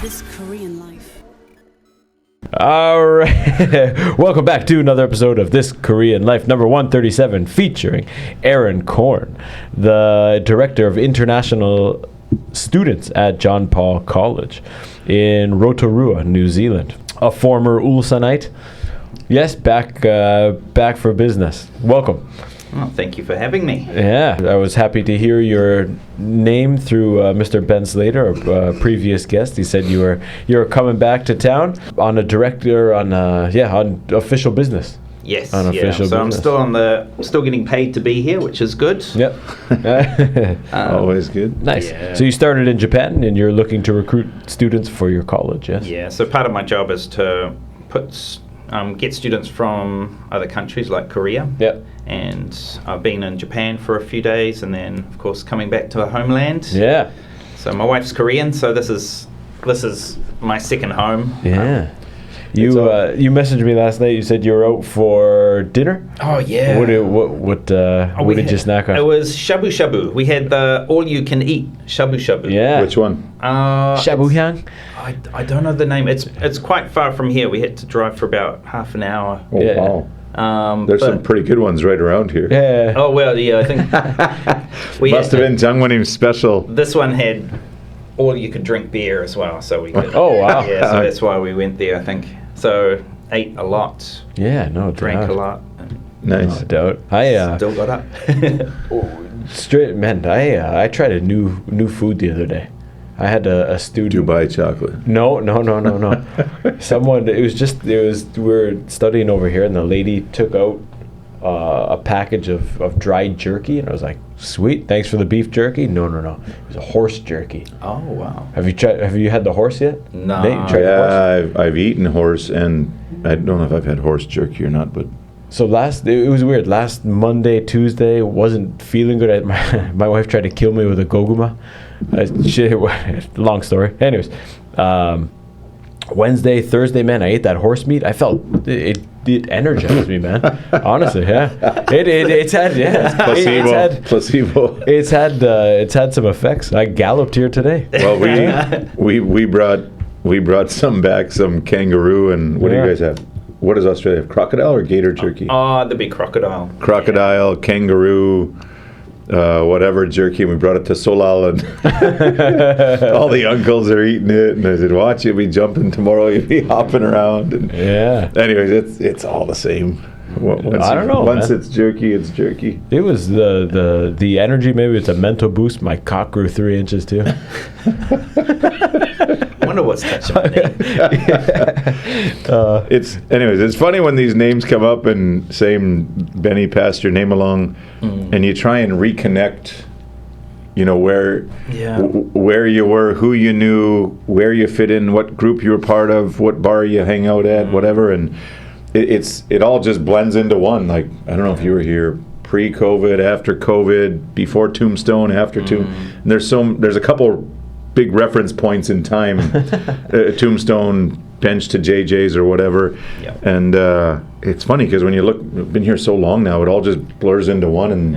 This Korean life. All right. Welcome back to another episode of This Korean Life, number 137, featuring Aaron Korn, the Director of International Students at John Paul College in Rotorua, New Zealand. A former Ulsanite. Yes, back for business. Welcome. Well, thank you for having me. Yeah, I was happy to hear your name through Mr. Ben Slater, a previous guest. He said you were coming back to town on on official business. Yes, on official so business. I'm still getting paid to be here, which is good. Yep. Always good. Nice. Yeah. So you started in Japan, and you're looking to recruit students for your college, yes? Yeah, so part of my job is to get students from other countries like Korea. Yep. And I've been in Japan for a few days, and then of course coming back to our homeland. Yeah. So my wife's Korean, so this is my second home. Yeah. You messaged me last night. You said you were out for dinner. Oh yeah. What did you snack on? It was shabu shabu. We had the all-you-can-eat shabu shabu. Yeah. Which one? Shabuhyang. I don't know the name. It's quite far from here. We had to drive for about half an hour. Oh, Yeah. wow. There's some pretty good ones right around here. Yeah. Oh well, yeah. I think we Must have been Jangwonim's special. This one had all you could drink beer as well, so we could. Oh wow. Yeah, so that's why we went there. I think so. Ate a lot, Yeah. No. drank doubt. a lot, and Nice. No doubt. I still got up. straight man. I tried a new food the other day. I had a student. Dubai chocolate. No. Someone. We were studying over here, and the lady took out a package of dried jerky, and I was like, "Sweet, thanks for the beef jerky." No. It was a horse jerky. Oh wow. Have you had the horse yet? No. Nate, you tried the horse? Yeah, I've eaten horse, and I don't know if I've had horse jerky or not, but So it was weird. Last Monday, Tuesday, wasn't feeling good. My wife tried to kill me with a goguma. Long story. Anyways, Wednesday, Thursday, man, I ate that horse meat. I felt it energized me, man. Honestly, yeah. It's had placebo. It's had some effects. I galloped here today. Well, we brought some back, some kangaroo, and what do you guys have? What does Australia have? Crocodile or gator jerky? Oh, the big crocodile. Crocodile, kangaroo, whatever jerky, and we brought it to Solal, and all the uncles are eating it, and I said, "Watch, you'll be jumping tomorrow, you'll be hopping around." And Yeah. anyways, it's all the same. I don't know, Once man. it's jerky, it's jerky. It was the energy. Maybe it's a mental boost. My cock grew 3 inches too. I wonder what's touching my name. It's funny when these names come up and same Benny passed your name along, and you try and reconnect. You know where you were, who you knew, where you fit in, what group you were part of, what bar you hang out at, whatever, and it all just blends into one. Like, I don't know if you were here pre-COVID, after COVID, before Tombstone, after and there's a couple big reference points in time. Tombstone, bench to JJ's or whatever. Yep. And it's funny because when you look, I've been here so long now, it all just blurs into one, and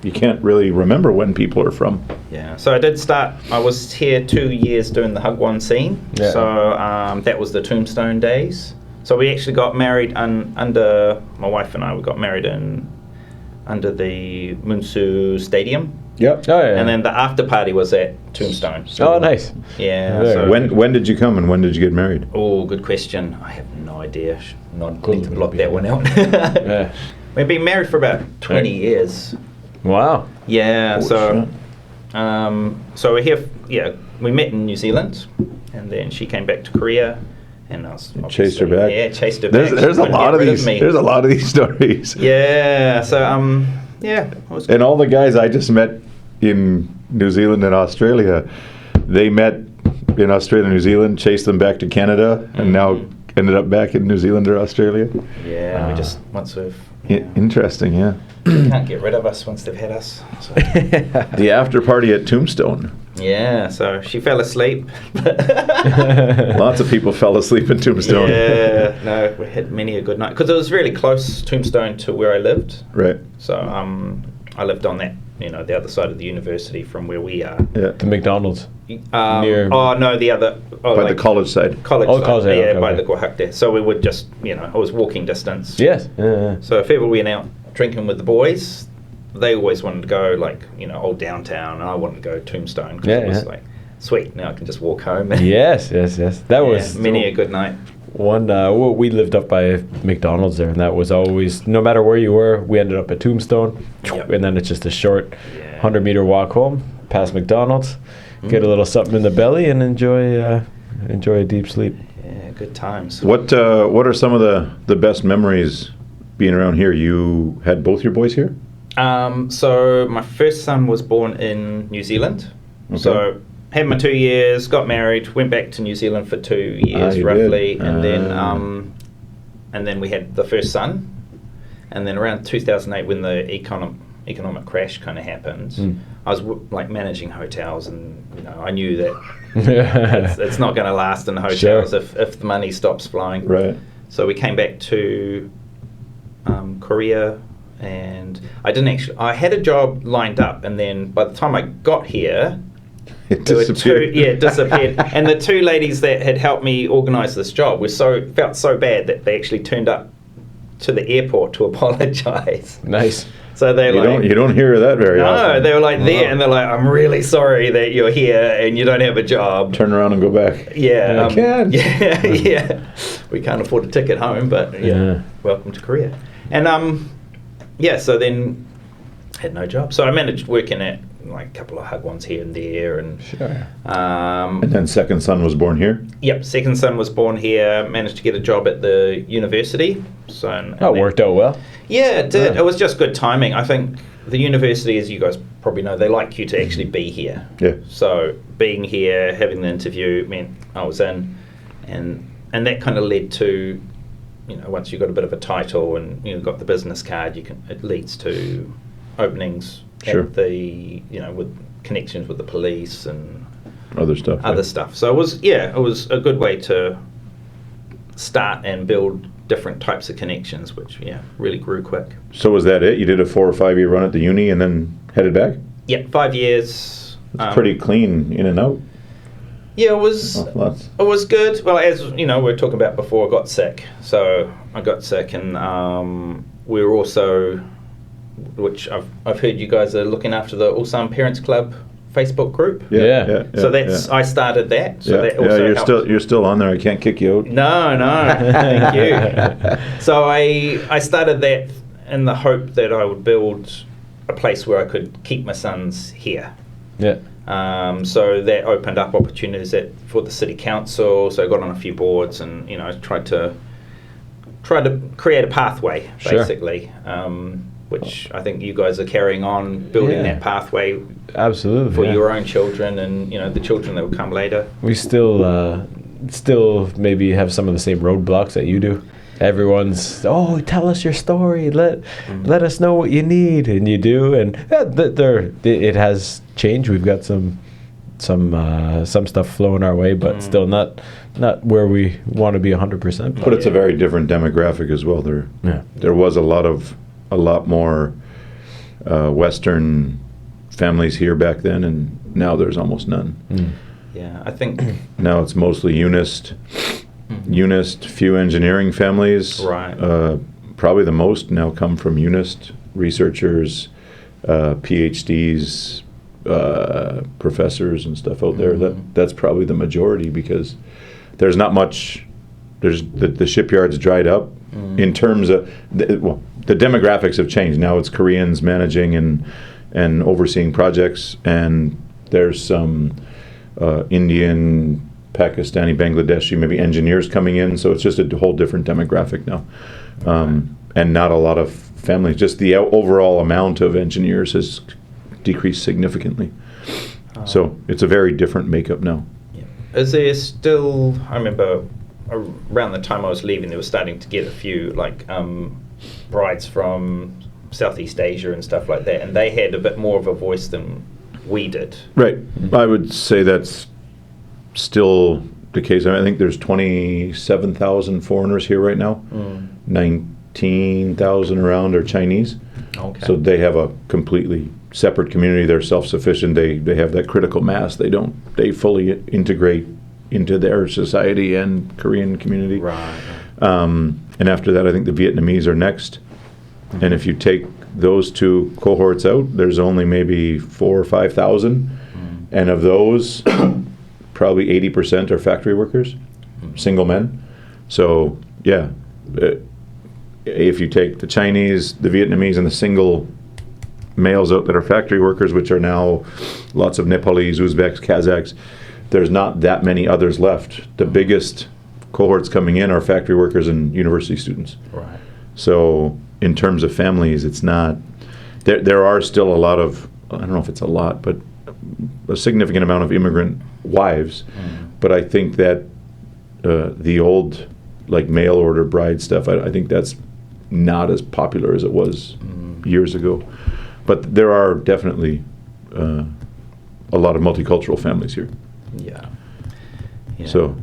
you can't really remember when people are from. Yeah, so I was here 2 years doing the Hugwon scene. Yeah. So that was the Tombstone days. So we actually got married under, my wife and I, we got married under the Munsu Stadium. Yep. Oh yeah. And then the after party was at Tombstone. Oh, nice. Yeah. Very So When did you come and when did you get married? Oh, good question. I have no idea. Need to block Columbia. that one out. Yeah. We've been married for about 20 years. Wow. Yeah, Holy so shit. so we're here. Yeah, we met in New Zealand, and then she came back to Korea, and I was Chased her obviously- back. Yeah, chased her back. There's She a wouldn't lot get of rid these. me. There's a lot of these stories. Yeah, so yeah, it was And all the guys I just met in New Zealand and Australia, they met in Australia and New Zealand, chased them back to Canada, and now ended up back in New Zealand or Australia. yeah. We just once we've Interesting, yeah. can't get rid of us once they've had us. So. The after party at Tombstone. Yeah, so she fell asleep. Lots of people fell asleep in Tombstone. Yeah, no, we had many a good night because it was really close Tombstone to where I lived. Right. So I lived on that the other side of the university from where we are. Yeah. The McDonald's. Near. Oh no, the other. Oh, By the college side. College. Oh, side. college side, Yeah, okay, by okay. the Guahakte. So we would just, I was walking distance. Yes. Yeah. So if ever we went out drinking with the boys, they always wanted to go old downtown, and I wanted to go Tombstone because it was like, sweet, now I can just walk home. Yes. That was many a good night. one. We lived up by McDonald's there, and that was always, no matter where you were, we ended up at Tombstone, Yep. and then it's just a short Yeah. 100-meter walk home past McDonald's, get a little something in the belly, and enjoy a deep sleep. Yeah, good times. What are some of the best memories being around here? You had both your boys here? So my first son was born in New Zealand. Okay. So had my 2 years, got married, went back to New Zealand for 2 years you roughly, did. and then we had the first son. And then around 2008, when the economic crash kind of happened, I was managing hotels, and I knew that it's not going to last in the hotels if the money stops flowing. Right. So we came back to Korea, and I had a job lined up, and then by the time I got here, It there were disappeared. it disappeared. And the two ladies that had helped me organise this job felt so bad that they actually turned up to the airport to apologise. Nice. So they You don't hear that very often. no, they were there, and they're like, "I'm really sorry that you're here and you don't have a job." Turn around and go back. Yeah, I can. Yeah. We can't afford a ticket home, but Yeah. welcome to Korea. And so then had no job. So I managed working at a couple of hagwons here and there, and Sure. And then second son was born here? yep, second son was born here. Managed to get a job at the university. So That worked out well. Yeah, it did. Yeah. It was just good timing. I think the university, as you guys probably know, they like you to actually be here. Yeah. So being here, having the interview meant I was in, and that kind of led to, once you got a bit of a title and got the business card, it leads to openings Sure. at the with connections with the police and Other stuff. other stuff. So it was a good way to start and build different types of connections, which really grew quick. So was that it? You did a 4 or 5 year run at the uni and then headed back? Yeah, 5 years. It's pretty clean in and out. Yeah, it was. Oh, lots. It was good. Well, as we were talking about before, I got sick. So I got sick, and we were also, which I've heard you guys are looking after the Ulsan Parents Club Facebook group. Yeah. So I started that. So yeah, that also you're helped. you're still on there. I can't kick you out. No, thank you. So I started that in the hope that I would build a place where I could keep my sons here. Yeah. So that opened up opportunities for the city council. So I got on a few boards, and I tried to create a pathway, Sure. basically, which I think you guys are carrying on building Yeah. that pathway Absolutely. for yeah. your own children and the children that will come later. We still maybe have some of the same roadblocks that you do. Everyone's, tell us your story. Let us know what you need, and you do. And it has changed. We've got some stuff flowing our way, but still not where we want to be 100%. But it's a very different demographic as well. There was a lot more Western families here back then, and now there's almost none. Yeah, I think. Now it's mostly UNIST, few engineering families. Right. Probably the most now come from UNIST researchers, PhDs, professors and stuff out there. That's probably the majority, because there's not much. There's the shipyard's dried up in terms of the demographics have changed. Now it's Koreans managing and overseeing projects, and there's some Indian, Pakistani, Bangladeshi, maybe engineers coming in. So it's just a whole different demographic now, and not a lot of families. Just the overall amount of engineers has decreased significantly. So it's a very different makeup now. Yeah. Is there still? I remember around the time I was leaving, they were starting to get a few brides from Southeast Asia and stuff like that, and they had a bit more of a voice than we did. Right. I would say that's still the case. I think there's 27,000 foreigners here right now. 19,000 around are Chinese. Okay. So they have a completely separate community. They're self-sufficient. They have that critical mass. They fully integrate into their society and Korean community. Right. And after that, I think the Vietnamese are next. Mm-hmm. And if you take those two cohorts out, there's only maybe 4,000 or 5,000. Mm-hmm. And of those, probably 80% are factory workers, single men. So, yeah, if you take the Chinese, the Vietnamese, and the single males out that are factory workers, which are now lots of Nepalese, Uzbeks, Kazakhs, there's not that many others left. The biggest cohorts coming in are factory workers and university students. Right. So in terms of families, it's not, there are still a lot of, I don't know if it's a lot, but a significant amount of immigrant wives. But I think that the old, like, mail order bride stuff, I think that's not as popular as it was years ago. But there are definitely a lot of multicultural families here. Yeah. So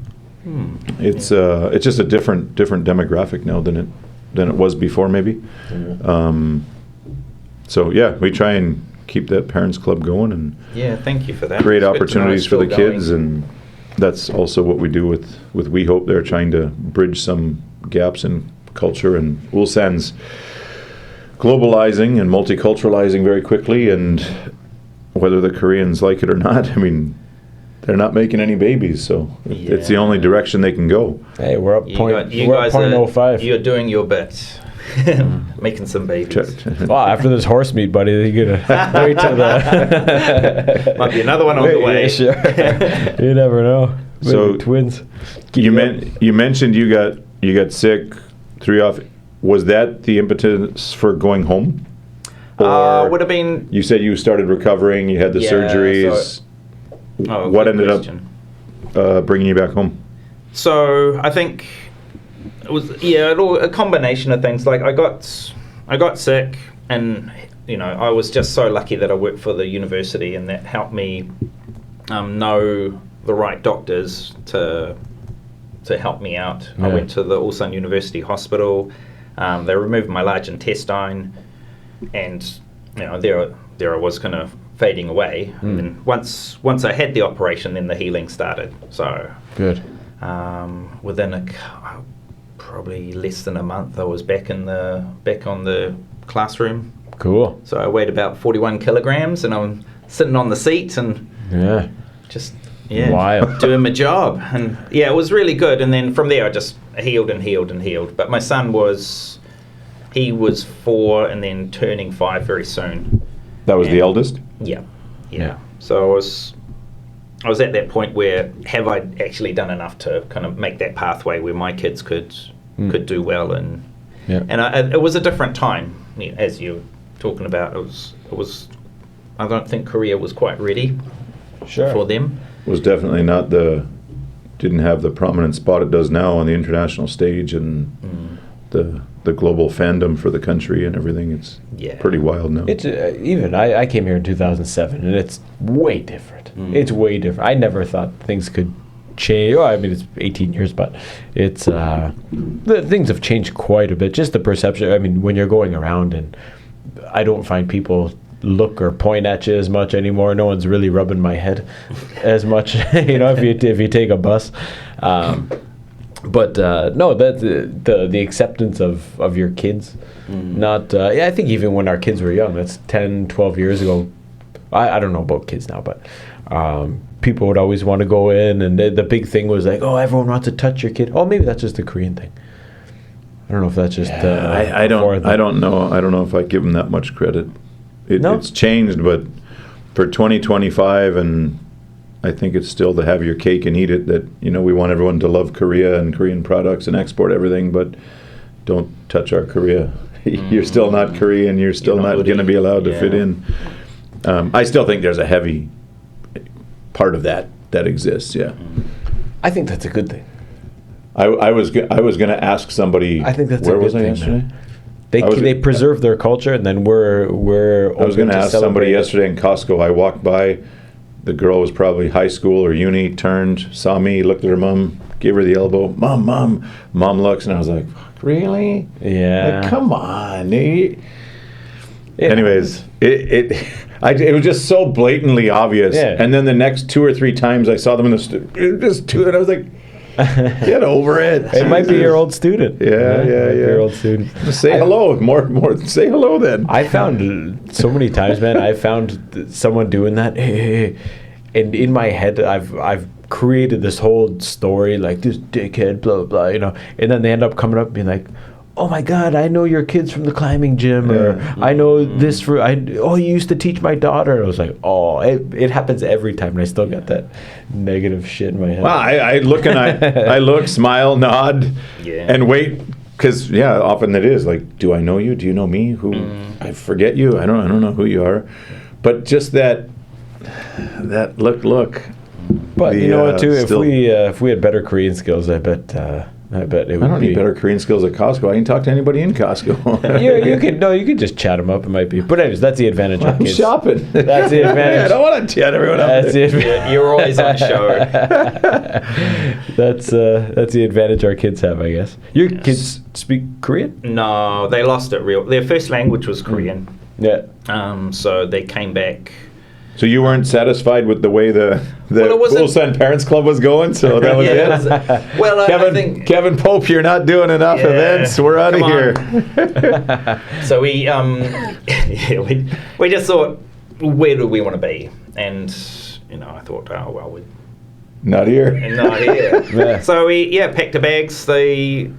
it's just a different demographic now than it was before, maybe. So yeah, we try and keep that parents club going and thank you for that. Create It's good to know opportunities it's for the still kids, going. and that's also what we do with We Hope. They're trying to bridge some gaps in culture, and Ulsan's globalizing and multiculturalizing very quickly, and whether the Koreans like it or not, I mean, they're not making any babies, so it's the only direction they can go. Hey, we're up You point. guys We're up are, 0.05. you're doing your bit. Making some babies. Well, after this horse meat, buddy, you're gonna wait till the. Might be another one on the way. Yeah, sure. You never know. So, Maybe twins. You mentioned you got sick, 3 off. Was that the impetus for going home? Or Would have been. you said you started recovering, you had the surgeries. What good ended question. up bringing you back home? So I think it was a combination of things. Like I got sick, and I was just so lucky that I worked for the university, and that helped me know the right doctors to help me out. I went to the Ulsan University Hospital. They removed my large intestine, and there I was kind of fading away. And then once I had the operation, then the healing started. So Good. Within probably less than a month, I was back on the classroom. Cool. So I weighed about 41 kilograms, and I'm sitting on the seat and just Wild. doing my job. And it was really good. And then from there, I just healed and healed and healed. But my son was 4 and then turning 5 very soon. That was the eldest? Yeah. So I was at that point where, have I actually done enough to kind of make that pathway where my kids could do well, and it was a different time, as you're talking about. It was I don't think Korea was quite ready for them. Was definitely not didn't have the prominent spot it does now on the international stage, and the global fandom for the country and everything. It's pretty wild now. It's even I came here in 2007, and it's way different. It's way different. I never thought things could change. Well, I mean, it's 18 years, but it's things have changed quite a bit. Just the perception. I mean, when you're going around, and I don't find people look or point at you as much anymore. No one's really rubbing my head as much. If you take a bus. But no, that the acceptance of your kids, not I think even when our kids were young, that's 10, 12 years ago. I don't know about kids now, but people would always want to go in, and the big thing was like, oh, everyone wants to touch your kid. Oh, maybe that's just a Korean thing. I don't know if that's just. I don't know. I don't know if I give them that much credit. It's changed, but for 2025 and. I think it's still to have your cake and eat it, that, we want everyone to love Korea and Korean products and export everything, but don't touch our Korea. You're still not Korean. You're still not going to be allowed to fit in. I still think there's a heavy part of that exists, I think that's a good thing. I was going to ask somebody, I think that's where a good was I thing, yesterday? man. They preserve their culture, and then we're I was going to ask somebody yesterday in Costco. I walked by. The girl was probably high school or uni, turned, saw me, looked at her mom, gave her the elbow. Mom. Mom looks, and I was like, really? Yeah. Like, come on. Anyways, It was just so blatantly obvious. Yeah. And then the next 2 or 3 times I saw them in the just two, and I was like, get over it. It might be your old student. Yeah. Your old student. Say hello. More. Say hello then. I found so many times, man. I found someone doing that, and in my head, I've created this whole story like this dickhead, blah blah blah, and then they end up coming up and being like, "Oh my God, I know your kids from the climbing gym," or "I know this you used to teach my daughter." I was like, "Oh, it happens every time," and I still got that negative shit in my head. Well, I look and I look, smile, nod, and wait, because often it is like, do I know you? Do you know me? Who? I forget you. I don't know who you are, but just that look. But you know what? Too, if we had better Korean skills, I bet it would be. I don't need better Korean skills at Costco. I can talk to anybody in Costco. you could just chat them up. It might be. But anyways, that's the advantage of I'm kids. shopping. That's the advantage. I don't want to chat everyone up. That's the advantage. You're always on show. That's the advantage our kids have, I guess. Your kids speak Korean? No, they lost it their first language was Korean. Yeah. So they came back. So you weren't satisfied with the way the Ulsan Parents Club was going, so that was it? Well, Kevin, I think... Kevin Pope, you're not doing enough events. We're out of here. So we just thought, where do we want to be? And, I thought, oh, well, we're not here. not here. Yeah. So we, packed the bags. It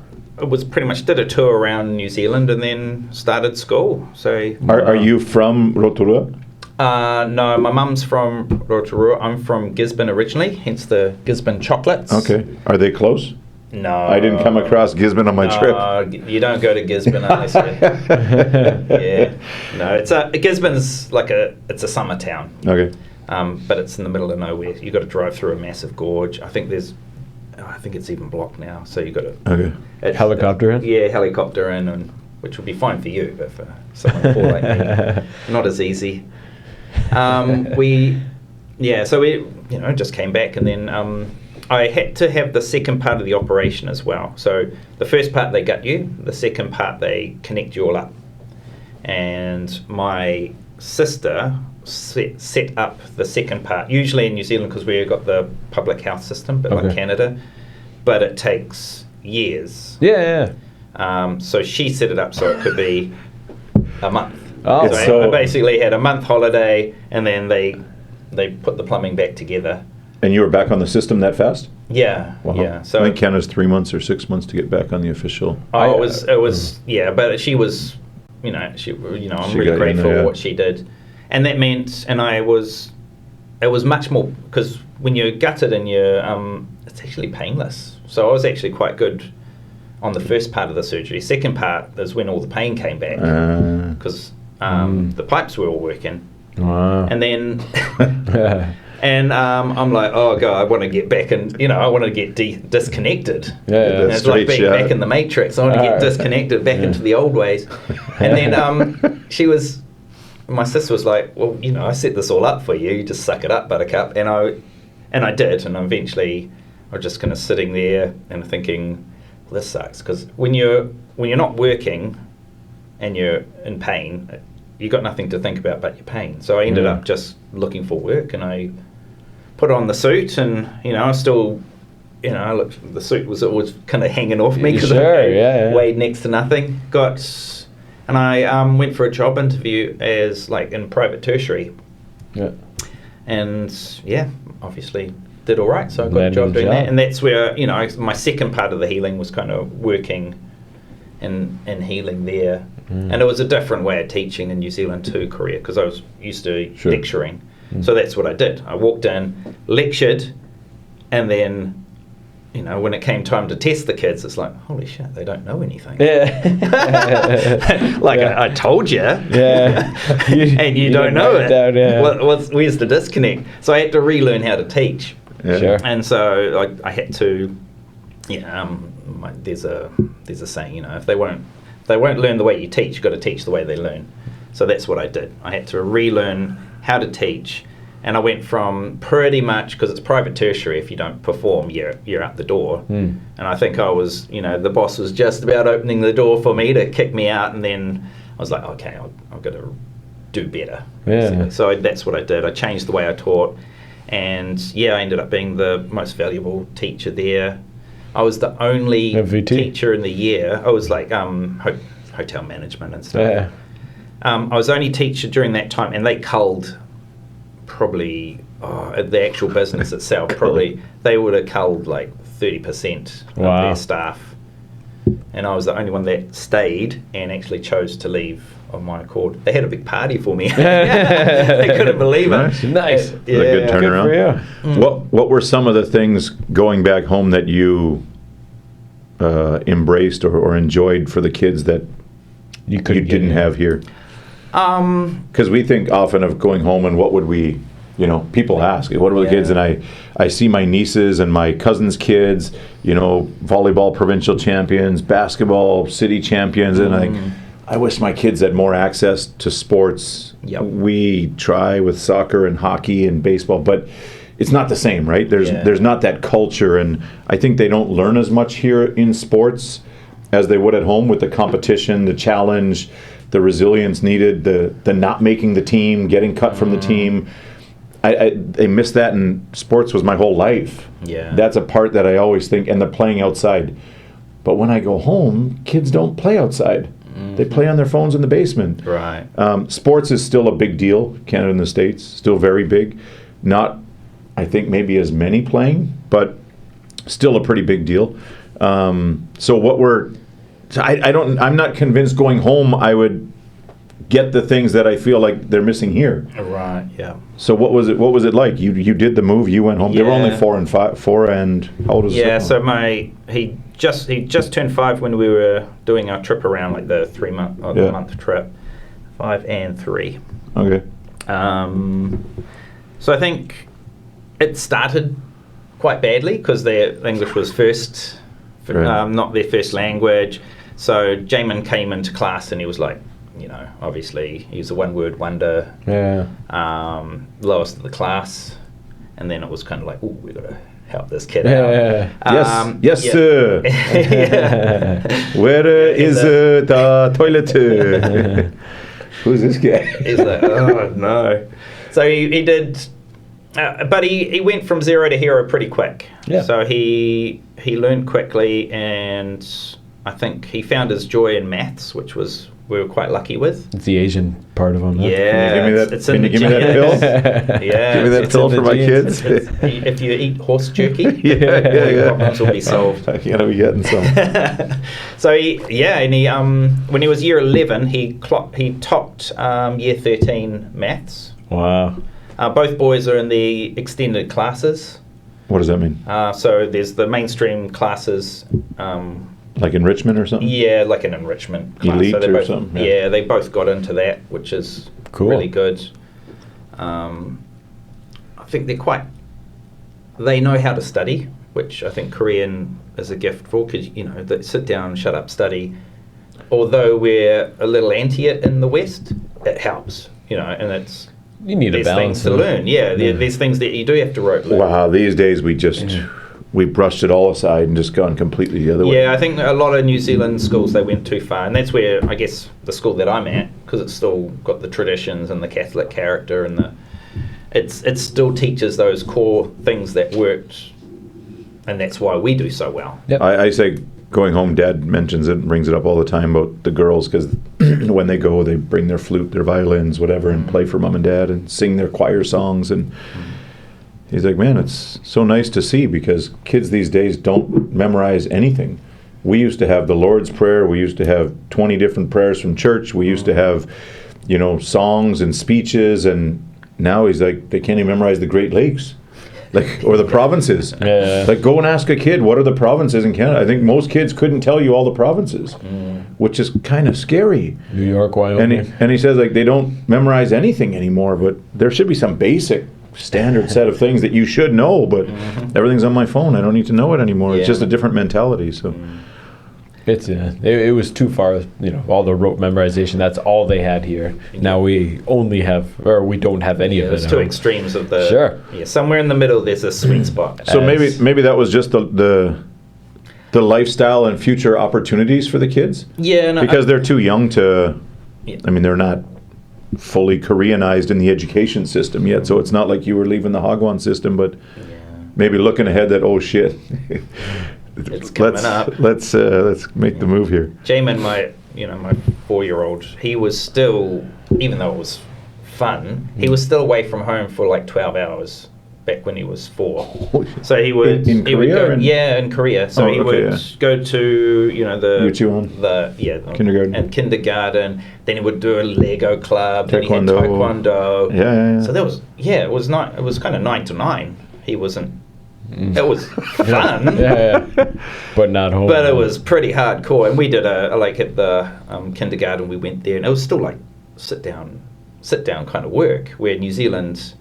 was pretty much did a tour around New Zealand and then started school. So Are you from Rotorua? No, my mum's from Rotorua. I'm from Gisborne originally, hence the Gisborne chocolates. Okay. Are they close? No. I didn't come across Gisborne on my trip. You don't go to Gisborne unless you... No, Gisborne's it's a summer town. Okay. But it's in the middle of nowhere. You've got to drive through a massive gorge. I think it's even blocked now, so you've got to... Okay. Helicopter in? Yeah, helicopter in, which would be fine for you, but for someone poor like me, not as easy. So we just came back, and then I had to have the second part of the operation as well. So the first part they gut you, the second part they connect you all up. And my sister set up the second part, usually in New Zealand because we've got the public health system, but like Canada, but it takes years. Yeah. So she set it up so it could be a month. Oh, so I basically had a month holiday, and then they put the plumbing back together. And you were back on the system that fast? Yeah. Wow. Yeah. So I think Canada's 3 months or 6 months to get back on the official. Oh, it was but she was, I'm really grateful for what she did, and that meant, it was much more because when you're gutted and it's actually painless. So I was actually quite good on the first part of the surgery. Second part is when all the pain came back because the pipes were all working. Wow. And then and I'm like, oh God, I want to get back, and I want to get disconnected. Yeah. It's like being back in the Matrix. I want to get disconnected back into the old ways. And then my sister was like, well, I set this all up for you. You just suck it up, Buttercup. And I did, and eventually I was just kind of sitting there and thinking, well, this sucks, because when you're not working and you're in pain, you got nothing to think about but your pain. So I ended up just looking for work, and I put on the suit, and I still, the suit was always kind of hanging off me because I weighed next to nothing. And I went for a job interview as in private tertiary. Yeah. And obviously did all right. So I got a job doing that, and that's where my second part of the healing was kind of working and healing there. And it was a different way of teaching in New Zealand to Korea, because I was used to lecturing. So that's what I did. I walked in, lectured, and then when it came time to test the kids, it's like, holy shit, they don't know anything. Yeah. I told you. Yeah. And you don't know it. Down, where's the disconnect? So I had to relearn how to teach. Yeah. Sure. And so I had to, there's a saying, if they won't learn the way you teach, you've got to teach the way they learn. So that's what I did. I had to relearn how to teach. And I went from pretty much, because it's private tertiary, if you don't perform, you're out the door. And I think I was, the boss was just about opening the door for me to kick me out. And then I was like, okay, I've got to do better. Yeah. So that's what I did. I changed the way I taught, and I ended up being the most valuable teacher there. I was the only MVT. teacher in the year. I was like hotel management and stuff. Yeah. I was the only teacher during that time, and they culled probably the actual business itself. Probably they would have culled like 30% of their staff, and I was the only one that stayed and actually chose to leave of my accord. They had a big party for me. They couldn't believe it. Nice. A good turnaround. Good for you. What were some of the things going back home that you embraced or enjoyed for the kids that you didn't have here? Because we think often of going home and what would we, people ask, what are the kids? And I see my nieces and my cousins' kids, volleyball provincial champions, basketball city champions, and I wish my kids had more access to sports. Yep. We try with soccer and hockey and baseball, but it's not the same, right? There's not that culture, and I think they don't learn as much here in sports as they would at home with the competition, the challenge, the resilience needed, the not making the team, getting cut from the team. I miss that, and sports was my whole life. Yeah. That's a part that I always think, and the playing outside. But when I go home, kids don't play outside. They play on their phones in the basement. Right. Sports is still a big deal, Canada and the States, still very big. Not, I think, maybe as many playing, but still a pretty big deal. I'm not convinced going home I would get the things that I feel like they're missing here. Right. Yeah. So what was it like? You did the move. You went home. They were only 4 and 5. 4 and how old was he? Yeah. So he just turned 5 when we were doing our trip around, like the 3 month or the month trip. 5 and 3. Okay. So I think it started quite badly because their English was first, not their first language. So Jamin came into class and he was like, obviously he's a one-word wonder. Yeah. Lowest of the class, and then it was kind of like, we've got to help this kid out. Yes, sir. Where is the toilet? Who's this guy? He's like, oh no. So he did, but he went from 0 to hero pretty quick. Yeah. So he learned quickly, and I think he found his joy in maths, which we were quite lucky with. It's the Asian part of them. Yeah. Can you give me that pill? Yeah. Give me that pill for my kids. If you eat horse jerky, yeah. problems will be solved. I gotta be getting some. So he when he was year 11, he topped year 13 maths. Wow. Both boys are in the extended classes. What does that mean? So there's the mainstream classes. Like enrichment or something? Yeah, like an enrichment class. Elite so or both, something? Yeah, they both got into that, which is really good. I think they know how to study, which I think Korean is a gift for, because, they sit down, shut up, study. Although we're a little anti it in the West, it helps, and it's... You need a balance. There's things to learn, there's things that you do have to rote learn. Wow, these days we brushed it all aside and just gone completely the other way. Yeah, I think a lot of New Zealand schools, they went too far, and that's where, I guess, the school that I'm at, because it's still got the traditions and the Catholic character, and it still teaches those core things that worked, and that's why we do so well. Yep. I say going home, Dad mentions it and brings it up all the time about the girls, because when they go, they bring their flute, their violins, whatever, and play for Mom and Dad and sing their choir songs, and he's like, man, it's so nice to see, because kids these days don't memorize anything. We used to have the Lord's Prayer. We used to have 20 different prayers from church. We used to have, songs and speeches. And now he's like, they can't even memorize the Great Lakes, or the provinces. Yeah. Like, go and ask a kid, what are the provinces in Canada? I think most kids couldn't tell you all the provinces, which is kind of scary. New York, Wyoming. And he says, they don't memorize anything anymore, but there should be some basic standard set of things that you should know, but everything's on my phone. I don't need to know it anymore. It's just a different mentality. So it was too far, all the rote memorization, that's all they had here. Now we only have, or we don't have any of it. There's two extremes of the... Sure. Yeah, somewhere in the middle there's a sweet spot. So maybe that was just the lifestyle and future opportunities for the kids? Yeah. No, because they're too young to... I mean, they're not fully Koreanized in the education system yet. So it's not like you were leaving the Hagwon system, but maybe looking ahead that, oh shit, it's coming up. Let's make the move here. Jamin, my 4-year-old, he was still, even though it was fun, he was still away from home for like 12 hours back when he was 4. So he would in he would Korea go, in Korea. So he would go to the kindergarten. Then he would do a Lego club. Then he had taekwondo. Yeah. So that was it was not. It was kind of 9 to 9. He wasn't. It was fun. But not home. But it was pretty hardcore. And we did like at the kindergarten. We went there, and it was still like sit down kind of work. Where New Zealand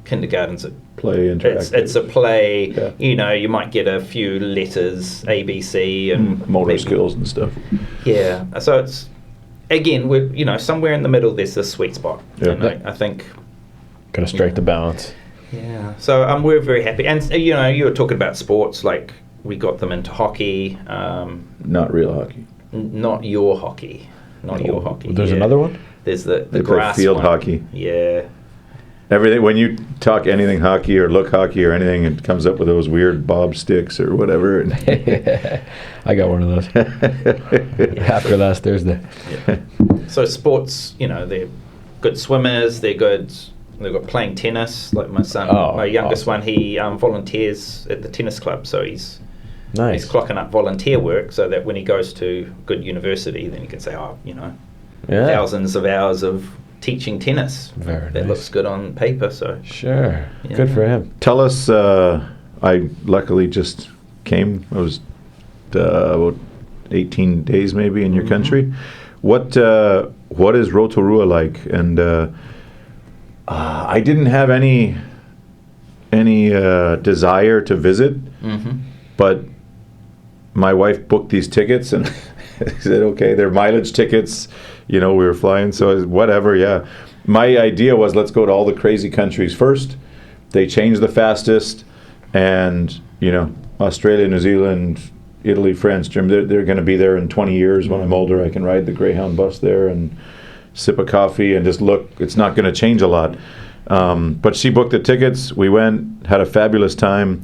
kindergartens play interactive. It's a play. Yeah. You might get a few letters, A, B, C, and motor skills and stuff. Yeah. So it's again, we're somewhere in the middle. There's this sweet spot. Yeah. I think. Gotta strike the balance. Yeah. So we're very happy, and you were talking about sports. Like we got them into hockey. Not real hockey. Not your hockey. Not your hockey. There's another one. There's the they grass play field one. hockey. Yeah. Everything, when you talk anything hockey or look hockey or anything, it comes up with those weird bob sticks or whatever. I got one of those after last Thursday. Yeah. So sports, they're good swimmers. They're good. They've got playing tennis. Like my son, my youngest one, he volunteers at the tennis club. So he's clocking up volunteer work so that when he goes to good university, then he can say, thousands of hours of teaching tennis. That looks good on paper. So sure, good for him. Tell us. I luckily just came. I was about 18 days maybe in your country. What is Rotorua like? And I didn't have any desire to visit, but my wife booked these tickets and said, okay, they're mileage tickets. We were flying, so whatever, yeah. My idea was, let's go to all the crazy countries first. They change the fastest, and, Australia, New Zealand, Italy, France, Germany, they're going to be there in 20 years. When I'm older, I can ride the Greyhound bus there and sip a coffee and just look. It's not going to change a lot. But she booked the tickets. We went, had a fabulous time.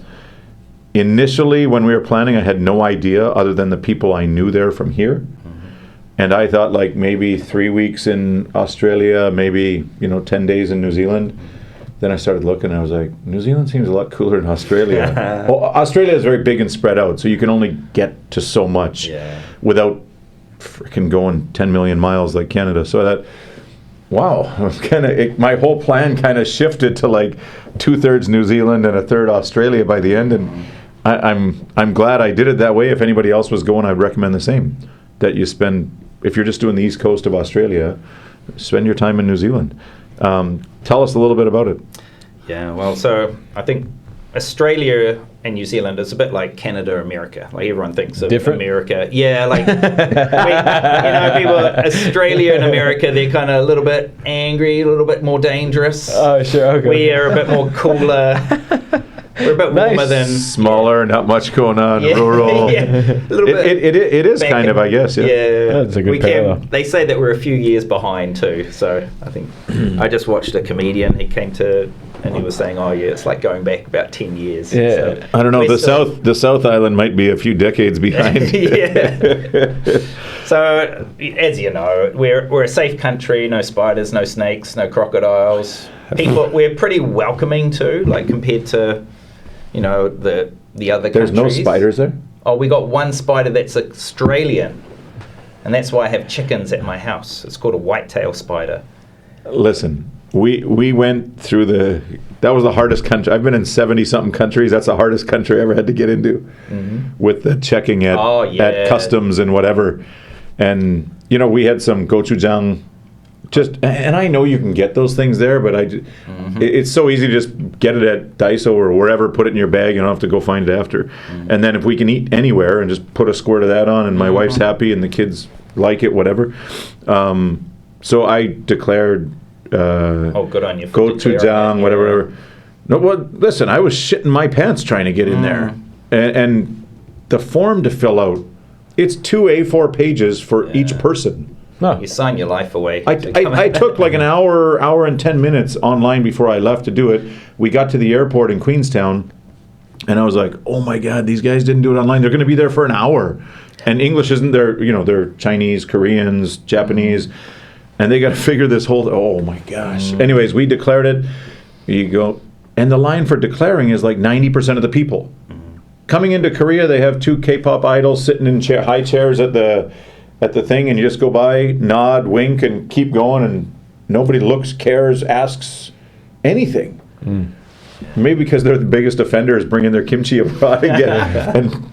Initially, when we were planning, I had no idea other than the people I knew there from here. And I thought like maybe 3 weeks in Australia, maybe 10 days in New Zealand. Then I started looking and I was like, New Zealand seems a lot cooler than Australia. Well, Australia is very big and spread out, so you can only get to so much without freaking going 10 million miles like Canada. So I thought, wow, my whole plan kind of shifted to like 2/3 New Zealand and 1/3 Australia by the end. And I'm glad I did it that way. If anybody else was going, I'd recommend the same. That you spend, if you're just doing the east coast of Australia, spend your time in New Zealand. Tell us a little bit about it. Yeah, well, so I think Australia and New Zealand is a bit like Canada or America. Like everyone thinks of America. Yeah, like people, Australia and America, they're kind of a little bit angry, a little bit more dangerous. Oh, sure, okay. We are a bit more cooler. We're a bit warmer than... Smaller, not much going on, rural. Yeah, a little bit. It is kind of, I guess. Yeah. That's a good parallel. They say that we're a few years behind too. So I think I just watched a comedian. He came to... And he was saying, it's like going back about 10 years. Yeah. So I don't know. The South Island might be a few decades behind. Yeah. So, as you know, we're a safe country. No spiders, no snakes, no crocodiles. We're pretty welcoming too, like compared to, the other countries. There's no spiders there? Oh, we got one spider that's Australian. And that's why I have chickens at my house. It's called a whitetail spider. Listen. We went through that was the hardest country. I've been in 70-something countries. That's the hardest country I ever had to get into with the checking at customs and whatever. And, we had some gochujang. And I know you can get those things there, but it's so easy to just get it at Daiso or wherever, put it in your bag, you don't have to go find it after. And then if we can eat anywhere and just put a squirt of that on and my wife's happy and the kids like it, whatever. So I declared... good on you. Gochujang, whatever. No, well, listen, I was shitting my pants trying to get in there. And the form to fill out, it's 2 A4 pages for each person. No. You sign your life away. I took like an hour and 10 minutes online before I left to do it. We got to the airport in Queenstown, and I was like, oh my God, these guys didn't do it online. They're going to be there for an hour. And English isn't their, they're Chinese, Koreans, Japanese, and they got to figure this whole, oh my gosh. Anyways, we declared it. You go, and the line for declaring is like 90% of the people. Coming into Korea, they have 2 K-pop idols sitting in high chairs at the thing, and you just go by, nod, wink, and keep going, and nobody looks, cares, asks anything. Maybe because they're the biggest offenders, bringing their kimchi abroad and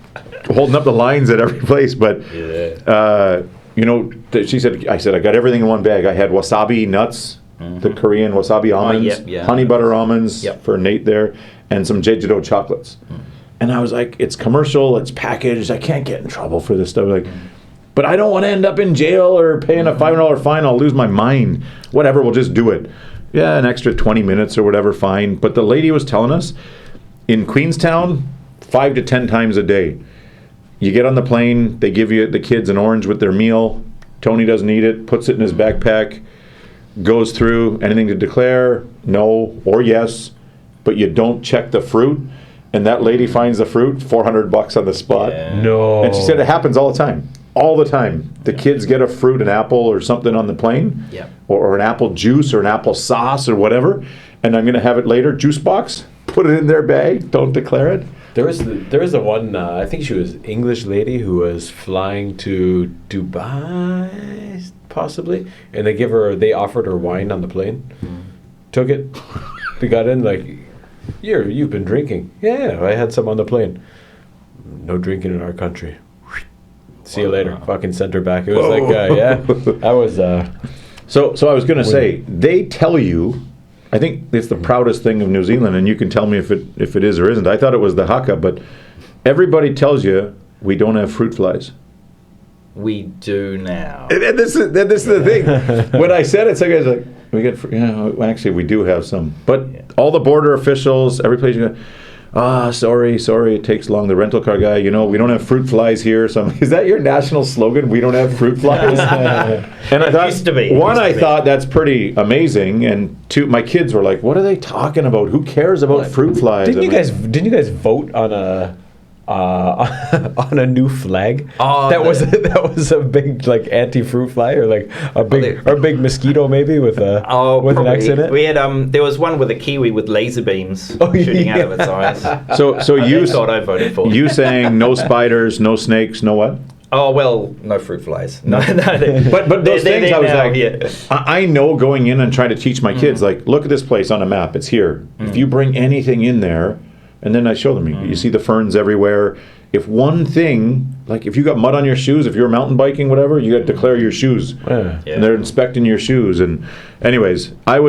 holding up the lines at every place. But she said, I said, I got everything in one bag. I had wasabi nuts, the Korean wasabi almonds, honey butter almonds for Nate there, and some jeju-do chocolates. And I was like, it's commercial, it's packaged, I can't get in trouble for this stuff. Like, but I don't want to end up in jail or paying a $500 fine. I'll lose my mind. Whatever, we'll just do it. Yeah, an extra 20 minutes or whatever, fine. But the lady was telling us, in Queenstown, 5 to 10 times a day, you get on the plane, they give you the kids an orange with their meal. Tony doesn't eat it, puts it in his backpack, goes through, anything to declare, no or yes, but you don't check the fruit. And that lady finds the fruit, $400 on the spot. Yeah. No. And she said it happens all the time. All the time. The kids get a fruit, an apple or something on the plane, or an apple juice or an apple sauce or whatever, and I'm going to have it later, juice box, put it in their bag, don't declare it. There was the one, I think she was English lady who was flying to Dubai, possibly, and they offered her wine on the plane. Took it. They got in like, you've been drinking. Yeah, I had some on the plane. No drinking in our country. See you later. Fucking sent her back. It was like, that was... So I was going to say, they tell you, I think it's the proudest thing of New Zealand, and you can tell me if it is or isn't. I thought it was the haka, but everybody tells you we don't have fruit flies. We do now. And this is the thing. When I said it, some guys like, actually we do have some. But all the border officials, every place you go, sorry, it takes long. The rental car guy, we don't have fruit flies here. So is that your national slogan? We don't have fruit flies? And I thought, used to be. I thought that's pretty amazing. And two, my kids were like, what are they talking about? Who cares about fruit flies? Didn't you guys vote on a new flag? That was a big like anti-fruit fly or like a big mosquito maybe with an X in it. We had there was one with a kiwi with laser beams shooting out of its eyes. So you thought I voted for you saying no spiders, no snakes, no what? Oh well, no fruit flies. No, but those things I was like, I know going in and trying to teach my kids like, look at this place on a map. It's here. If you bring anything in there. And then I show them, you see the ferns everywhere. If one thing, like if you got mud on your shoes, if you're mountain biking, whatever, you got to declare your shoes. And they're inspecting your shoes. And anyways, I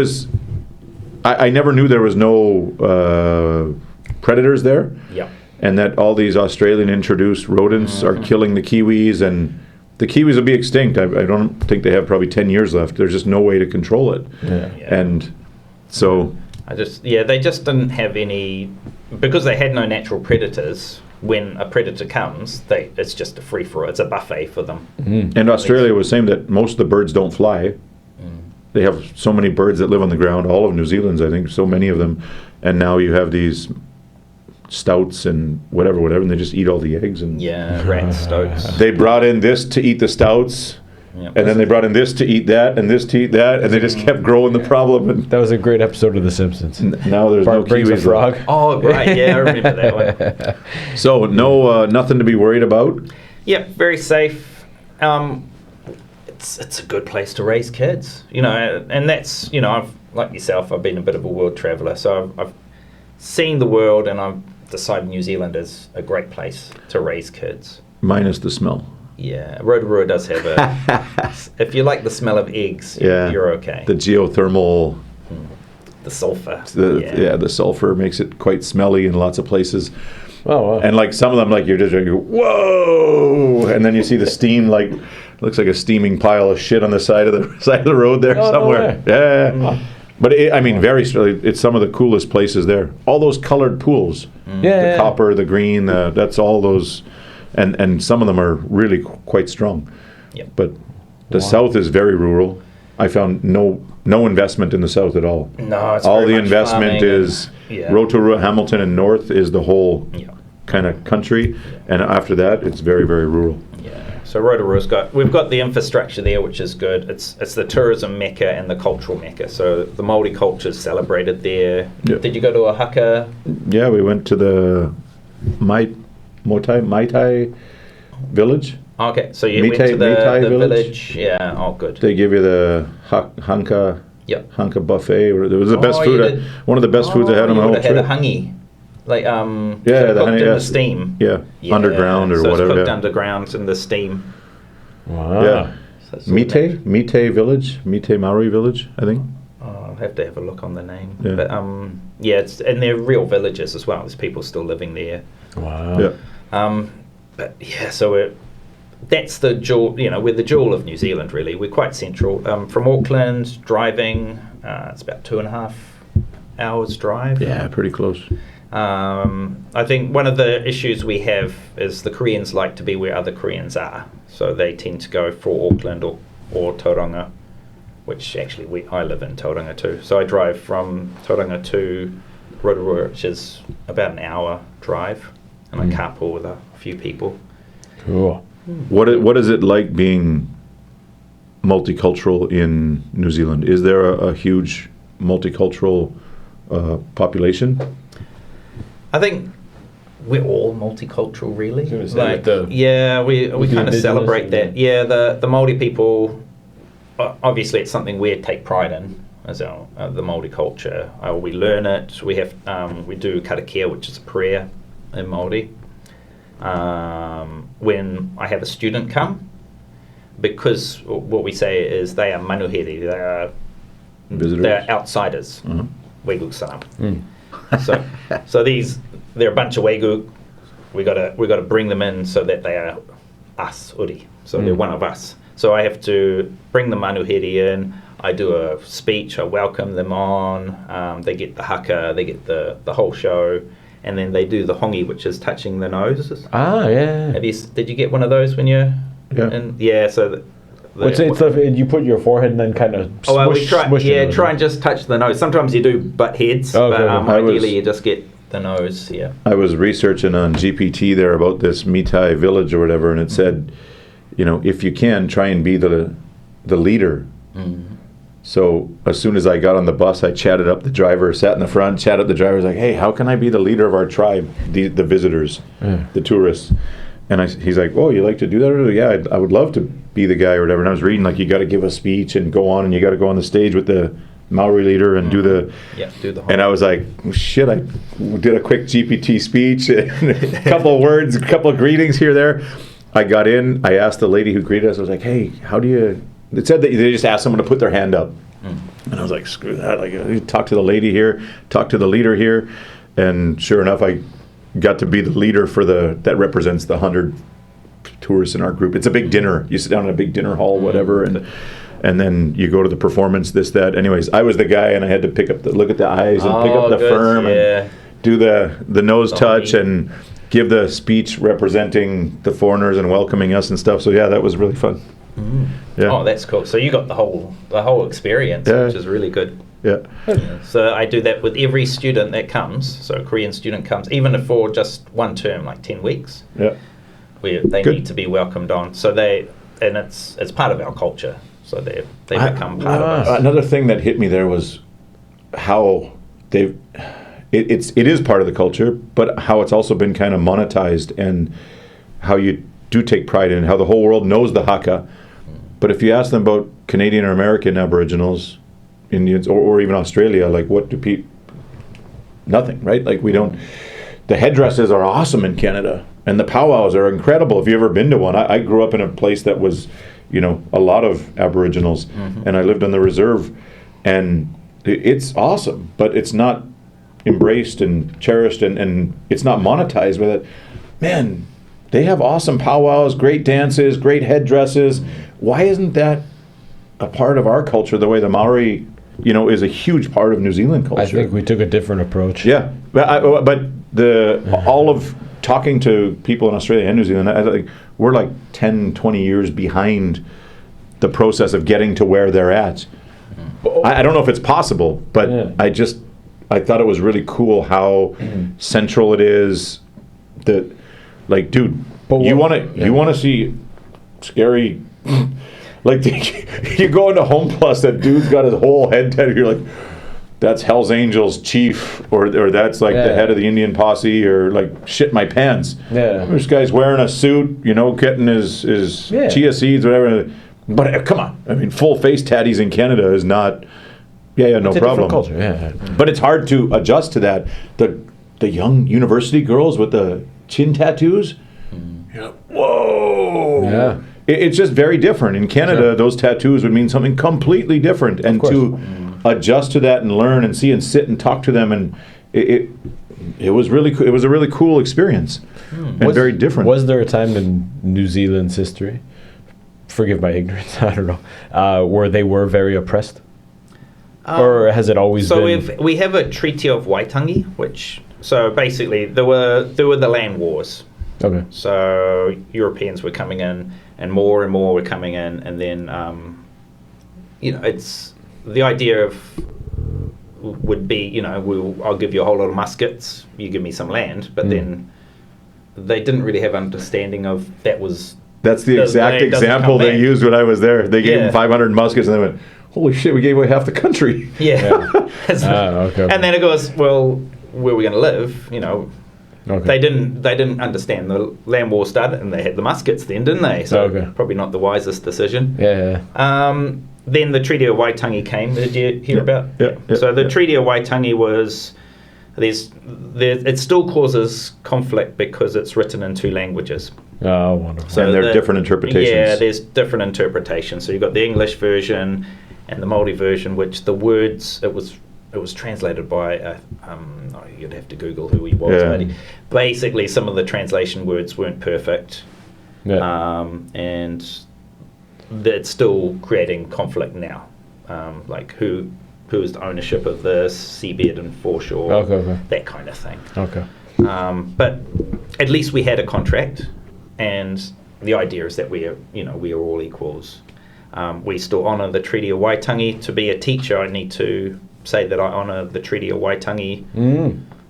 never knew there was no predators there. Yeah. And that all these Australian introduced rodents are killing the kiwis. And the kiwis will be extinct. I don't think they have probably 10 years left. There's just no way to control it. And so... they just didn't have any, because they had no natural predators. When a predator comes, it's just a free for all. It's a buffet for them. And Australia was saying that most of the birds don't fly. They have so many birds that live on the ground. All of New Zealand's, I think, so many of them. And now you have these stouts and whatever, and they just eat all the eggs. And rat stoats. They brought in this to eat the stouts. Yep. And then they brought in this to eat that, and this to eat that, and they just kept growing the problem. And that was a great episode of The Simpsons. Now there's Bart no kiwis. A frog. Oh, right, I remember that one. So nothing to be worried about? Yep, very safe. It's a good place to raise kids, and that's, I've, like yourself, I've been a bit of a world traveller, so I've seen the world, and I've decided New Zealand is a great place to raise kids. Minus the smell. Yeah, Rotorua does have if you like the smell of eggs, you're okay. The geothermal... The sulfur. The sulfur makes it quite smelly in lots of places. Oh, wow. And like some of them, like you're just like, whoa! And then you see the steam, like, looks like a steaming pile of shit on the side of the road there somewhere. No. But it's some of the coolest places there. All those colored pools. The copper, the green, that's all those... And some of them are really quite strong. Yep. But The South is very rural. I found no investment in the South at all. No, it's all very the much investment farming is Rotorua, Hamilton, and North is the whole kind of country, and after that, it's very, very rural. So Rotorua's we've got the infrastructure there, which is good. It's the tourism mecca and the cultural mecca. So the Māori culture is celebrated there. Yeah. Did you go to a haka? Yeah, we went to the Mai Tai village. Okay, so you Mite- went to the Mite village. Yeah, oh good. They give you the hanka buffet. Or it was the best food. One of the best foods I had on my whole trip. You would have had a trip. hangi. Like the cooked honey, in the yes. steam. Yeah, underground or so whatever. it's cooked yeah. underground in the steam. Wow. Yeah. So it's all that- Mite village, Mite Maori village, I think. I'll have to have a look on the name. Yeah. But and they're real villages as well. There's people still living there. Wow. Yeah. But yeah, so that's the jewel. You know, we're the jewel of New Zealand. Really, we're quite central. From Auckland, driving, it's about 2.5 hours drive. Yeah, pretty close. I think one of the issues we have is the Koreans like to be where other Koreans are, so they tend to go for Auckland or Tauranga, which actually I live in Tauranga too. So I drive from Tauranga to Rotorua, which is about an hour drive, and I carpool with a few people. Cool. What is it like being multicultural in New Zealand? Is there a huge multicultural population? I think we're all multicultural, really. I was gonna say, We kind of celebrate that. yeah. Yeah, the Māori people. Obviously, it's something we take pride in as the Māori culture. We learn it. We do karakia, which is a prayer in Māori. When I have a student come, because what we say is they are manuhiri, Visitors? they're outsiders. Uh-huh. Wegu salam. So they're a bunch of Wegu. We gotta bring them in so that they are us uri. So they're one of us. So I have to bring the manuhiri in. I do a speech. I welcome them on. They get the haka. They get the whole show, and then they do the hongi, which is touching the nose. Ah, yeah. Did you get one of those when you're? Yeah. In? Yeah. So. You put your forehead and then kind of We try and just touch the nose. Sometimes you do butt heads, but ideally you just get the nose. Yeah. I was researching on GPT there about this Mitai village or whatever, and it said, if you can, try and be the leader. Mm-hmm. So as soon as I got on the bus, I chatted up the driver, sat in the front, chatted up the driver, was like, hey, how can I be the leader of our tribe, the visitors, the tourists? And he's like, oh, you like to do that? Yeah, I would love to be the guy or whatever. And I was reading, like, you got to give a speech and go on, and you got to go on the stage with the Maori leader and do the whole. And I was like, shit, I did a quick GPT speech, a couple of words, a couple of greetings here, there. I got in, I asked the lady who greeted us, I was like, hey, how do you, it said that they just asked someone to put their hand up. And I was like, screw that, like, talk to the lady here, talk to the leader here. And sure enough, I got to be the leader for that represents the 100 tourists in our group. It's a big dinner. You sit down in a big dinner hall, whatever, and then you go to the performance, this, that. Anyways, I was the guy, and I had to look at the eyes and pick up the firm and do the nose touch and give the speech representing the foreigners and welcoming us and stuff. So yeah, that was really fun. Yeah. Oh, that's cool. So you got the whole experience, which is really good. Yeah. So I do that with every student that comes. So a Korean student comes, even if for just one term, like 10 weeks. Yeah. They need to be welcomed on. So it's part of our culture. So they become part of us. Another thing that hit me there was how it is part of the culture, but how it's also been kind of monetized, and how you do take pride in how the whole world knows the haka. But if you ask them about Canadian or American Aboriginals, Indians, or even Australia, like, what do people? Nothing, right? Like, we don't. The headdresses are awesome in Canada, and the powwows are incredible. If you've ever been to one, I grew up in a place that was, a lot of Aboriginals, and I lived on the reserve, and it's awesome, but it's not embraced and cherished, and it's not monetized with it. Man, they have awesome powwows, great dances, great headdresses. Why isn't that a part of our culture the way the Maori, is a huge part of New Zealand culture? I think we took a different approach. Yeah, but all of talking to people in Australia and New Zealand, I think we're like 10, 20 years behind the process of getting to where they're at. I don't know if it's possible, but I thought it was really cool how central it is. That, like, dude, you want to see scary. Like, you go into Home Plus, that dude's got his whole head tattooed. You're like, that's Hell's Angels chief, or that's like the head of the Indian posse, or like, shit my pants. Yeah, this guy's wearing a suit, getting his chia seeds, whatever. But come on, I mean, full face tatties in Canada is not. No it's problem. A culture, But it's hard to adjust to that. The young university girls with the chin tattoos. Whoa. Yeah. It's just very different. In Canada, those tattoos would mean something completely different, and to adjust to that and learn and see and sit and talk to them, and it was really it was a really cool experience and very different. Was there a time in New Zealand's history, forgive my ignorance, I don't know, where they were very oppressed, or has it always been? So we have a Treaty of Waitangi, which basically there were the land wars. Okay. So Europeans were coming in, and more were coming in, and then it's the idea would be I'll give you a whole lot of muskets, you give me some land, but then they didn't really have understanding of that was. That's the exact example they used when I was there. They gave them 500 muskets, and they went, "Holy shit, we gave away half the country." Yeah. Okay. And then it goes, well, where are we going to live? Okay. They didn't understand the land war started, and they had the muskets then, didn't they? So probably not the wisest decision. Yeah. Then the Treaty of Waitangi came. Did you hear about? Yeah. So the Treaty of Waitangi was it still causes conflict because it's written in two languages. Oh, wonderful. So and there are different interpretations. Yeah, there's different interpretations. So you've got the English version and the Māori version, which the words it was translated by you'd have to Google who he was. But basically, some of the translation words weren't perfect, and it's still creating conflict now. Like who is the ownership of the seabed and foreshore, that kind of thing. Okay. But at least we had a contract, and the idea is that we are all equals. We still honour the Treaty of Waitangi. To be a teacher, I need to say that I honour the Treaty of Waitangi.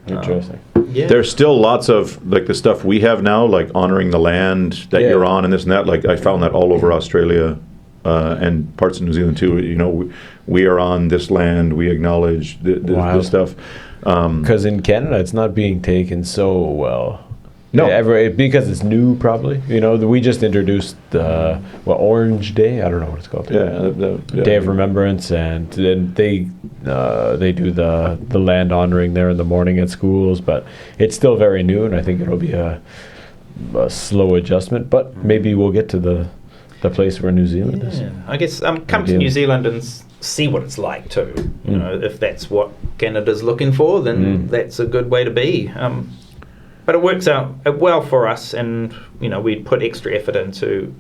Interesting. There's still lots of like the stuff we have now, like honouring the land that you're on and this and that. Like I found that all over Australia and parts of New Zealand too. We are on this land. We acknowledge this stuff. Because in Canada, it's not being taken so well. No, because it's new, probably. We just introduced Orange Day. I don't know what it's called. Day of Remembrance, and then they do the land honoring there in the morning at schools. But it's still very new, and I think it'll be a slow adjustment. But maybe we'll get to the place where New Zealand is. I guess come to New Zealand and see what it's like too. If that's what Canada's looking for, then that's a good way to be. But it works out well for us, and we put extra effort into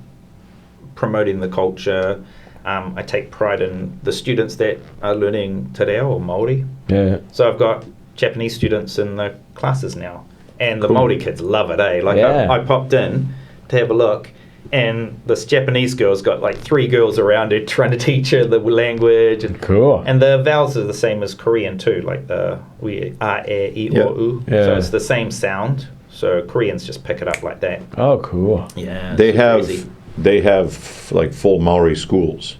promoting the culture. I take pride in the students that are learning te reo or Māori. Yeah. So I've got Japanese students in the classes now, and the Māori kids love it. I popped in to have a look, and this Japanese girl's got like 3 girls around her trying to teach her the language. And, cool. And the vowels are the same as Korean too, like we a, e, I, o, u. Yeah. So it's the same sound. So Koreans just pick it up like that. Oh, cool. Yeah. They have like full Maori schools.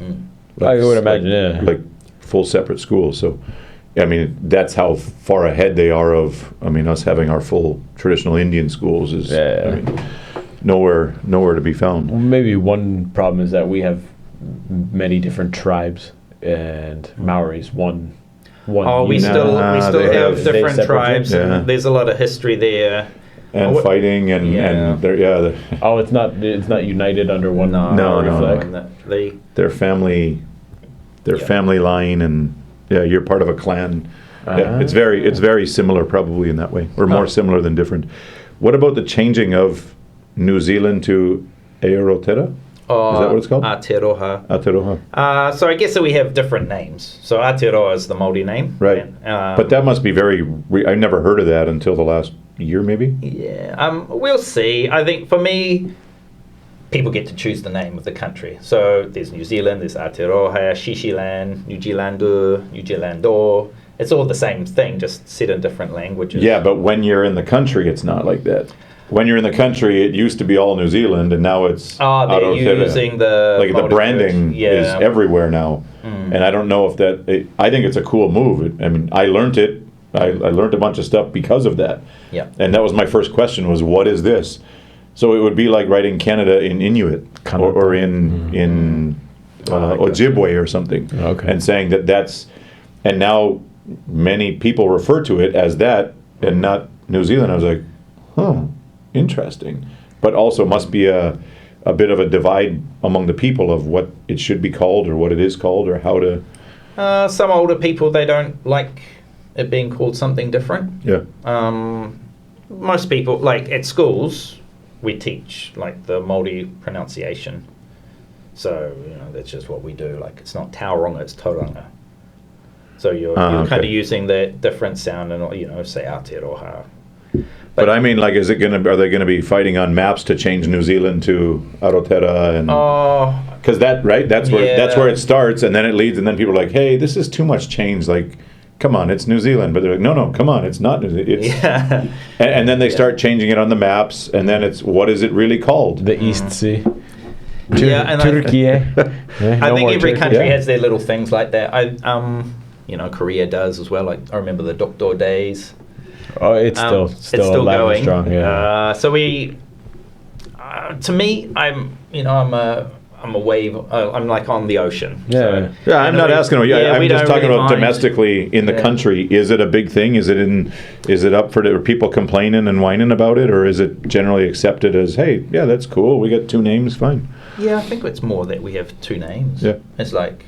I would imagine, like full separate schools. So, I mean, that's how far ahead they are of. I mean, us having our full traditional Indian schools is. I mean, nowhere to be found. Maybe one problem is that we have many different tribes, and Maori's one. We still have different tribes, and there's a lot of history there. And fighting and it's not united under one. No. Their family line, and you're part of a clan. It's very similar probably in that way, or more similar than different. What about the changing of New Zealand to Aotearoa? Is that what it's called? Aotearoa. So I guess that we have different names. So Aotearoa is the Māori name. Right. But that must be I never heard of that until the last year, maybe? Yeah. We'll see. I think for me, people get to choose the name of the country. So there's New Zealand, there's Aotearoa, Shishiland, New Zealandu, New Zealandor. It's all the same thing, just said in different languages. Yeah, but when you're in the country, it's not like that. When you're in the country, it used to be all New Zealand, and now it's they're using the branding is everywhere now. And I don't know if I think it's a cool move. I mean, I learned it. I learned a bunch of stuff because of that. Yeah. And that was my first question: was what is this? So it would be like writing Canada in Inuit or in Ojibwe or something, and saying that's. And now many people refer to it as that and not New Zealand. I was like, interesting. But also must be a bit of a divide among the people of what it should be called or what it is called or how to... Some older people, they don't like it being called something different. Yeah. Most people, like at schools, we teach like the Māori pronunciation. So, that's just what we do. Like it's not Tauranga, it's Tauranga. So you're kind of using the different sound and, say Aotearoa. But I mean, like, are they going to be fighting on maps to change New Zealand to Aotearoa? Because that's where it starts, and then it leads, and then people are like, hey, this is too much change. Like, come on, it's New Zealand. But they're like, no, come on, it's not New Zealand. And then they start changing it on the maps, and then it's, what is it really called? The East Sea. Turkey. I think every country has their little things like that. Korea does as well. Like I remember the Dokdo days. Oh, it's still alive going. And strong. Yeah. So we, to me, I'm a wave. I'm like on the ocean. Yeah. So, I'm not asking. I'm just talking about domestically in the country. Is it a big thing? Is it up for are people complaining and whining about it, or is it generally accepted as, hey, yeah, that's cool. We got two names, fine. Yeah, I think it's more that we have two names. Yeah. It's like.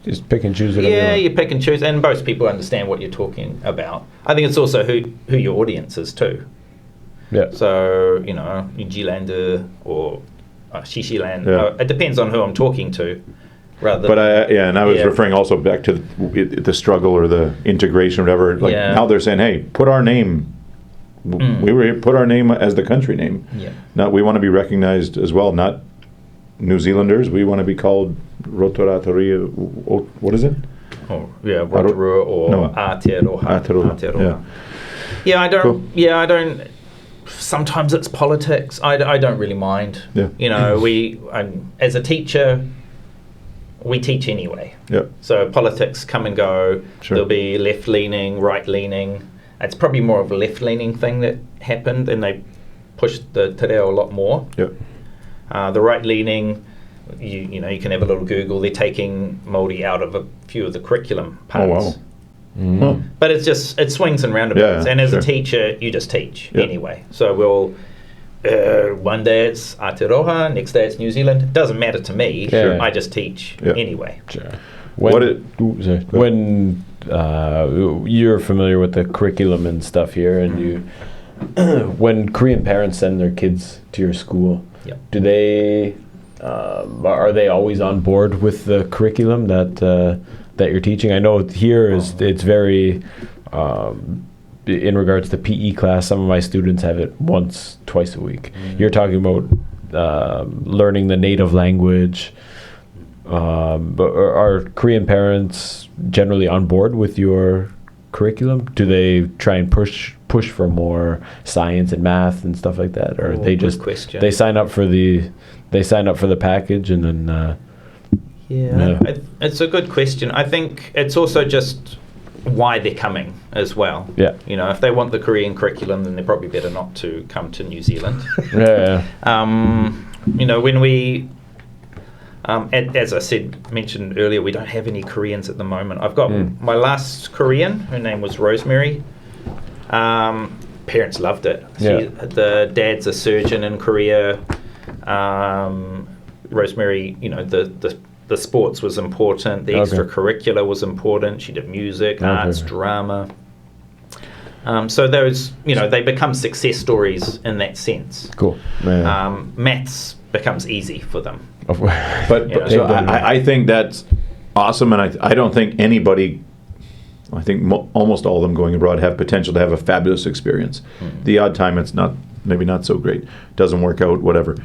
Just pick and choose whatever you want. You pick and choose, and most people understand what you're talking about. I think it's also who your audience is too. Yeah. So, New Zealander or Shishiland. It depends on who I'm talking to. I was referring also back to the struggle or the integration or whatever. Like now they're saying, hey, put our name. We put our name as the country name. Yeah. Now we want to be recognized as well, not New Zealanders. We want to be called Rotorataria. What is it? Rotorua or Aotearoa. Yeah, I don't. Cool. Yeah, I don't. Sometimes it's politics. I don't really mind. Yeah. As a teacher, we teach anyway. Yeah. So politics come and go. Sure. There'll be left leaning, right leaning. It's probably more of a left leaning thing that happened, and they pushed the te reo a lot more. Yeah. The right leaning, you can have a little Google. They're taking Māori out of a few of the curriculum parts. Oh wow! Mm. But it swings and roundabouts. And as a teacher, you just teach anyway. So we'll one day it's Aotearoa, next day it's New Zealand. It doesn't matter to me. Sure. I just teach anyway. Sure. When you're familiar with the curriculum and stuff here, and when Korean parents send their kids to your school. Yep. Do they are they always on board with the curriculum that you're teaching? I know here it's very in regards to PE class. Some of my students have it twice a week. Mm-hmm. You're talking about learning the native language. But are Korean parents generally on board with your curriculum? Do they try and push for more science and math and stuff like that, or they just they sign up for the package and then? It's a good question. I think it's also just why they're coming as well. Yeah. If they want the Korean curriculum, then they're probably better not to come to New Zealand. When we. As I mentioned earlier, we don't have any Koreans at the moment. I've got my last Korean. Her name was Rosemary. Parents loved it. The dad's a surgeon in Korea. Rosemary, the sports was important. The extracurricular was important. She did music, arts, drama. So those, they become success stories in that sense. Cool. Maths becomes easy for them. I think that's awesome, and I don't think anybody, I think almost all of them going abroad have potential to have a fabulous experience. The odd time it's maybe not so great, doesn't work out, whatever.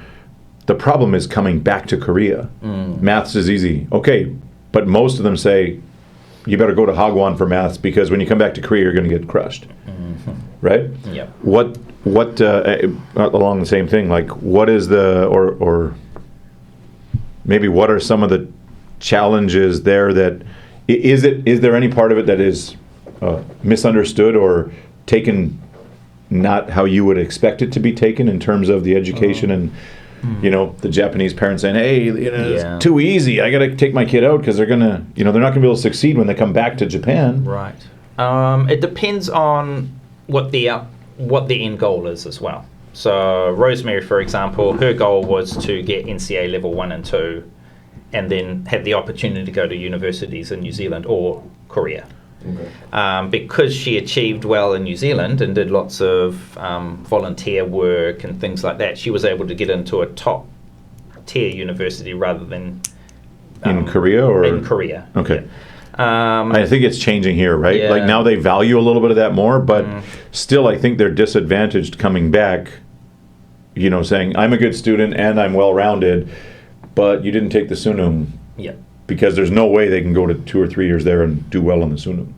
the problem is coming back to Korea. Maths is easy. Okay, but most of them say, you better go to Hagwon for maths because when you come back to Korea, you're going to get crushed. Right? Yep. What along the same thing, like what is or maybe what are some of the challenges there that, is there any part of it that is misunderstood or taken not how you would expect it to be taken in terms of the education and the Japanese parents saying, hey, it's too easy, I got to take my kid out because they're gonna they're not gonna be able to succeed when they come back to Japan. Right. It depends on what the end goal is as well. So Rosemary, for example, her goal was to get NCA level 1 and 2 and then have the opportunity to go to universities in New Zealand or Korea. Okay. Because she achieved well in New Zealand and did lots of volunteer work and things like that, she was able to get into a top tier university rather than in Korea or in Korea. Okay. Yeah. I think it's changing here, right? Yeah. Like now they value a little bit of that more, but still I think they're disadvantaged coming back, saying I'm a good student and I'm well-rounded, but you didn't take the Sunung. Yeah. Because there's no way they can go to 2 or 3 years there and do well in the Sunung.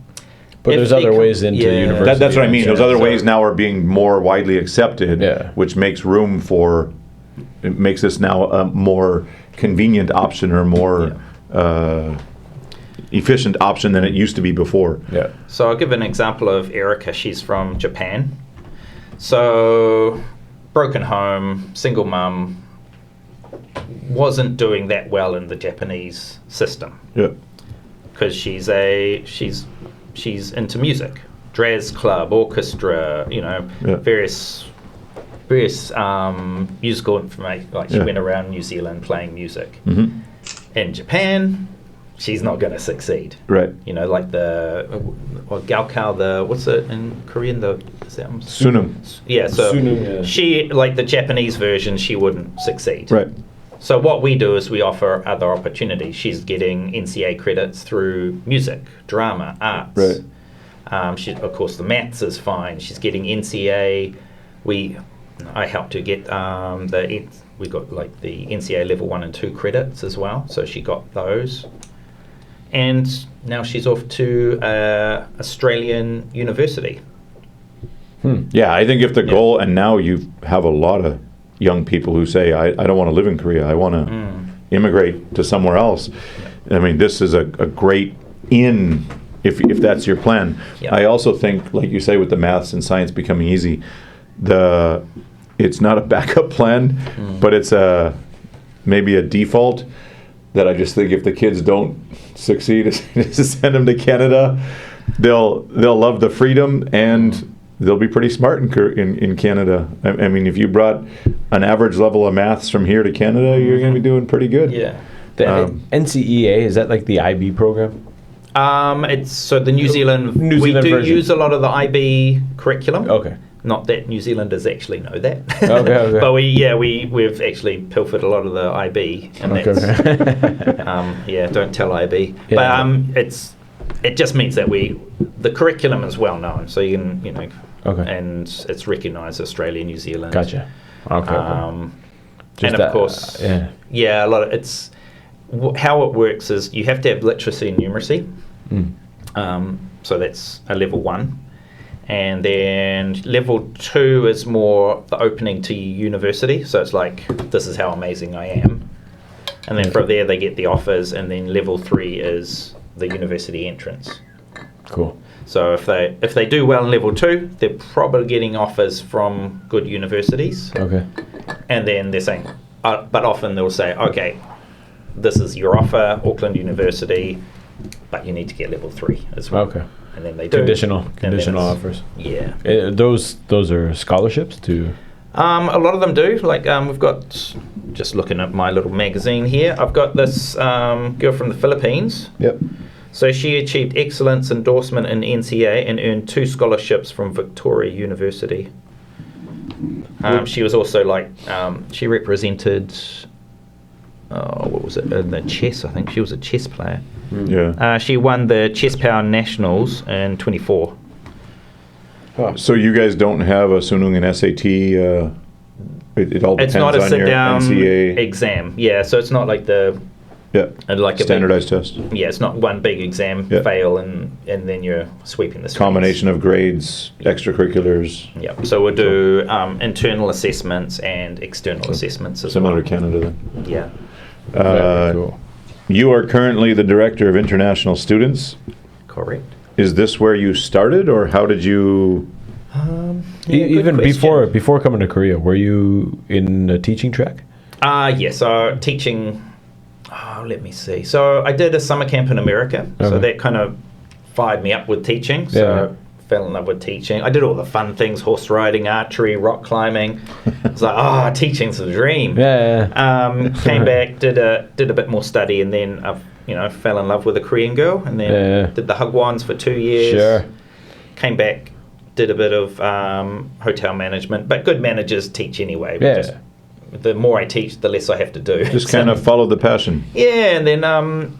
But there's other ways into university. That's what I mean. Those other ways now are being more widely accepted, which makes room for, it makes this now a more convenient option or more efficient option than it used to be before. Yeah. So I'll give an example of Erica. She's from Japan. So broken home, single mum, wasn't doing that well in the Japanese system. Yeah. Because she's into music, jazz club, orchestra, various musical information. Like she went around New Zealand playing music. Mm-hmm. In Japan, she's not going to succeed. Right. Like Gaokao, what's it in Korean? Sunung. Yeah. So Sunung, she, like the Japanese version, she wouldn't succeed. Right. So what we do is we offer other opportunities. She's getting NCA credits through music, drama, arts. Right. She, of course, the maths is fine. She's getting NCA. I helped her get we got like the NCA level 1 and 2 credits as well. So she got those, and now she's off to Australian university. Yeah, I think if the goal, and now you have a lot of young people who say, I don't want to live in Korea, I want to immigrate to somewhere else. I mean, this is a great in, if that's your plan. Yeah. I also think, like you say, with the maths and science becoming easy, it's not a backup plan, but it's maybe a default that I just think if the kids don't succeed, is send them to Canada. They'll love the freedom and they'll be pretty smart in Canada. I mean, if you brought an average level of maths from here to Canada, you're going to be doing pretty good. Yeah. The NCEA, is that like the IB program? It's so the New Zealand we do version. Use a lot of the IB curriculum. Okay. Not that New Zealanders actually know that. Okay. But we've actually pilfered a lot of the IB, and that's don't tell IB. Yeah. But it just means that the curriculum is well known, so you can and it's recognised Australia, New Zealand. Gotcha. Okay. And of course, a lot of it's how it works is you have to have literacy and numeracy. So that's a level 1. And then level 2 is more the opening to university. So it's like, this is how amazing I am. And then from there they get the offers. And then level 3 is the university entrance. Cool. So if they do well in level 2, they're probably getting offers from good universities. Okay. And then they're saying, but often they'll say, okay, this is your offer, Auckland University, but you need to get level 3 as well. Okay. And then they do. Conditional offers. Yeah. Those are scholarships to? A lot of them do. Like we've got, just looking at my little magazine here, I've got this girl from the Philippines. Yep. So she achieved excellence endorsement in NCA and earned 2 scholarships from Victoria University. She was also she represented, what was it, in the chess, I think. She was a chess player. Yeah. She won the Chess Power Nationals in 24. So you guys don't have a Sunung and SAT It all It's depends not a on your sit-down NCA. exam. Yeah, so it's not like like a standardized test. Yeah, it's not one big exam fail and then you're sweeping the streets. Combination of grades, extracurriculars. Yeah, so we'll do internal assessments and external assessments as Similar well. to Canada then. Yeah. Very cool. You are currently the director of international students. Correct. Is this where you started, or how did you? Even before coming to Korea, were you in a teaching track? Yes, so teaching. Let me see. So I did a summer camp in America, so that kind of fired me up with teaching. So fell in love with teaching. I did all the fun things: horse riding, archery, rock climbing. It's like, teaching's the dream. Came back, did a bit more study, and then fell in love with a Korean girl, and then did the Hagwons for 2 years. Sure. Came back, did a bit of hotel management, but good managers teach anyway. Yeah. The more I teach, the less I have to do. Just kind of followed the passion. Yeah, and then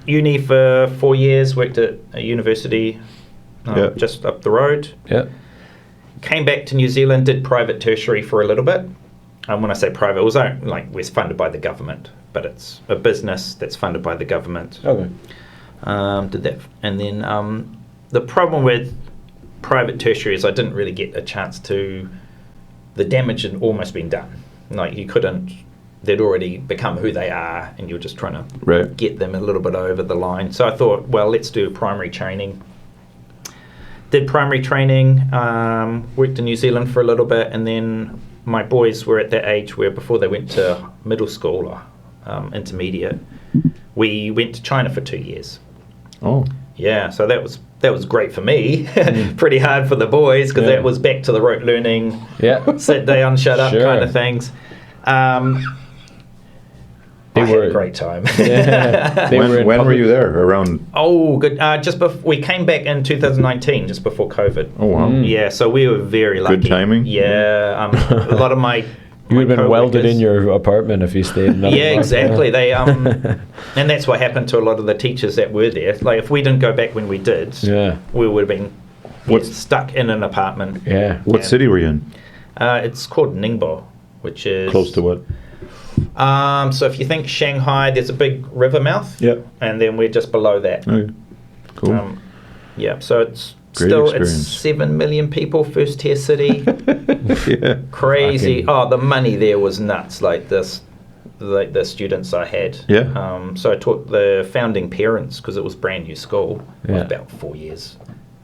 uni for 4 years, worked at a university just up the road. Yeah. Came back to New Zealand, did private tertiary for a little bit. When I say private, it was we're funded by the government, but it's a business that's funded by the government. Okay. Did that, and then the problem with private tertiary is I didn't really get a chance to. The damage had almost been done. Like you couldn't. They'd already become who they are, and you're just trying to get them a little bit over the line. So I thought, well, let's do primary training. Did primary training, worked in New Zealand for a little bit, and then my boys were at that age where before they went to middle school or intermediate, we went to China for 2 years. Oh. Yeah, so that was great for me. Pretty hard for the boys because that was back to the rote learning, sit down, shut up kind of things. I had a great time. When were you there? Around? Oh, good. Just we came back in 2019, just before COVID. Oh wow. Yeah, so we were very lucky. Good timing. Yeah, a lot of my. You would have been welded in your apartment if you stayed another month. Exactly. They and that's what happened to a lot of the teachers that were there. Like if we didn't go back when we did, we would have been stuck in an apartment. Yeah. What city were you in? It's called Ningbo, which is close to what? So if you think Shanghai, there's a big river mouth. Yep. And then we're just below that. Okay. Cool. So it's Great still experience. it's 7 million people, first tier city. Crazy. The money there was nuts. Like the students I had. Yeah. So I taught the founding parents because it was brand new school. I was about 4 years.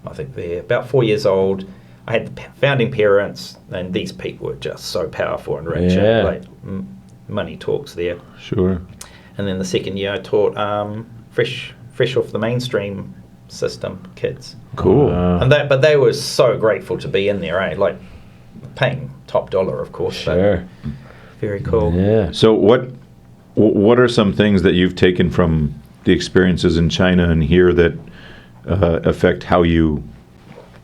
I think they're about 4 years old. I had the founding parents, and these people were just so powerful and rich. Yeah. Like money talks there. Sure. And then the second year I taught fresh off the mainstream system kids. Cool. But they were so grateful to be in there, eh? Like paying top dollar, of course. Sure. But very cool. Yeah. So what are some things that you've taken from the experiences in China and here that affect how you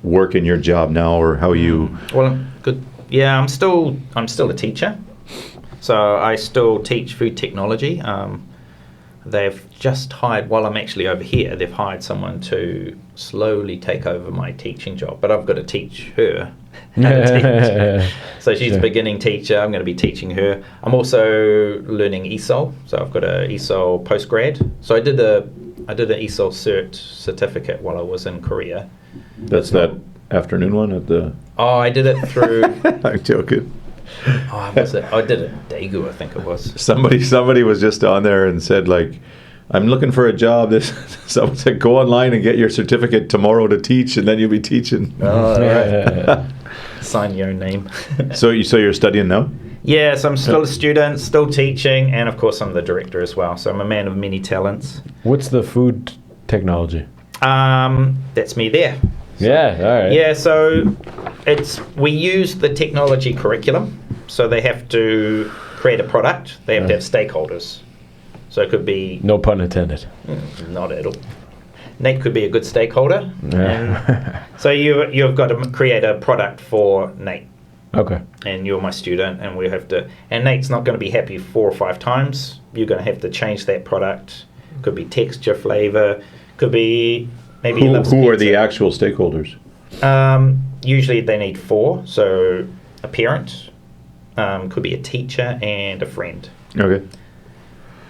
work in your job now, or how you? Well, good. Yeah, I'm still a teacher, so I still teach food technology. They've just hired, while I'm actually over here, they've hired someone to slowly take over my teaching job, but I've got to teach her how to teach. So she's a beginning teacher. I'm going to be teaching her. I'm also learning ESOL, so I've got a ESOL postgrad. So I did an ESOL certificate while I was in Korea. That's that afternoon one at the. Oh, I did it through. I'm joking. I did it at Daegu, I think it was. Somebody was just on there and said, like, I'm looking for a job. Someone said, go online and get your certificate tomorrow to teach, and then you'll be teaching. Oh, right. Sign your name. So you're studying now? Yes, I'm still a student, still teaching, and of course I'm the director as well. So I'm a man of many talents. What's the food technology? That's me there. Yeah, all right. Yeah, so we use the technology curriculum. So they have to create a product. They have to have stakeholders. So it could be... No pun intended. Not at all. Nate could be a good stakeholder. Yeah. So you've got to create a product for Nate. Okay. And you're my student, and we have to... And Nate's not going to be happy 4 or 5 times. You're going to have to change that product. Could be texture, flavor. Could be... Maybe who are the actual stakeholders? Usually they need 4. So a parent, could be a teacher and a friend. Okay.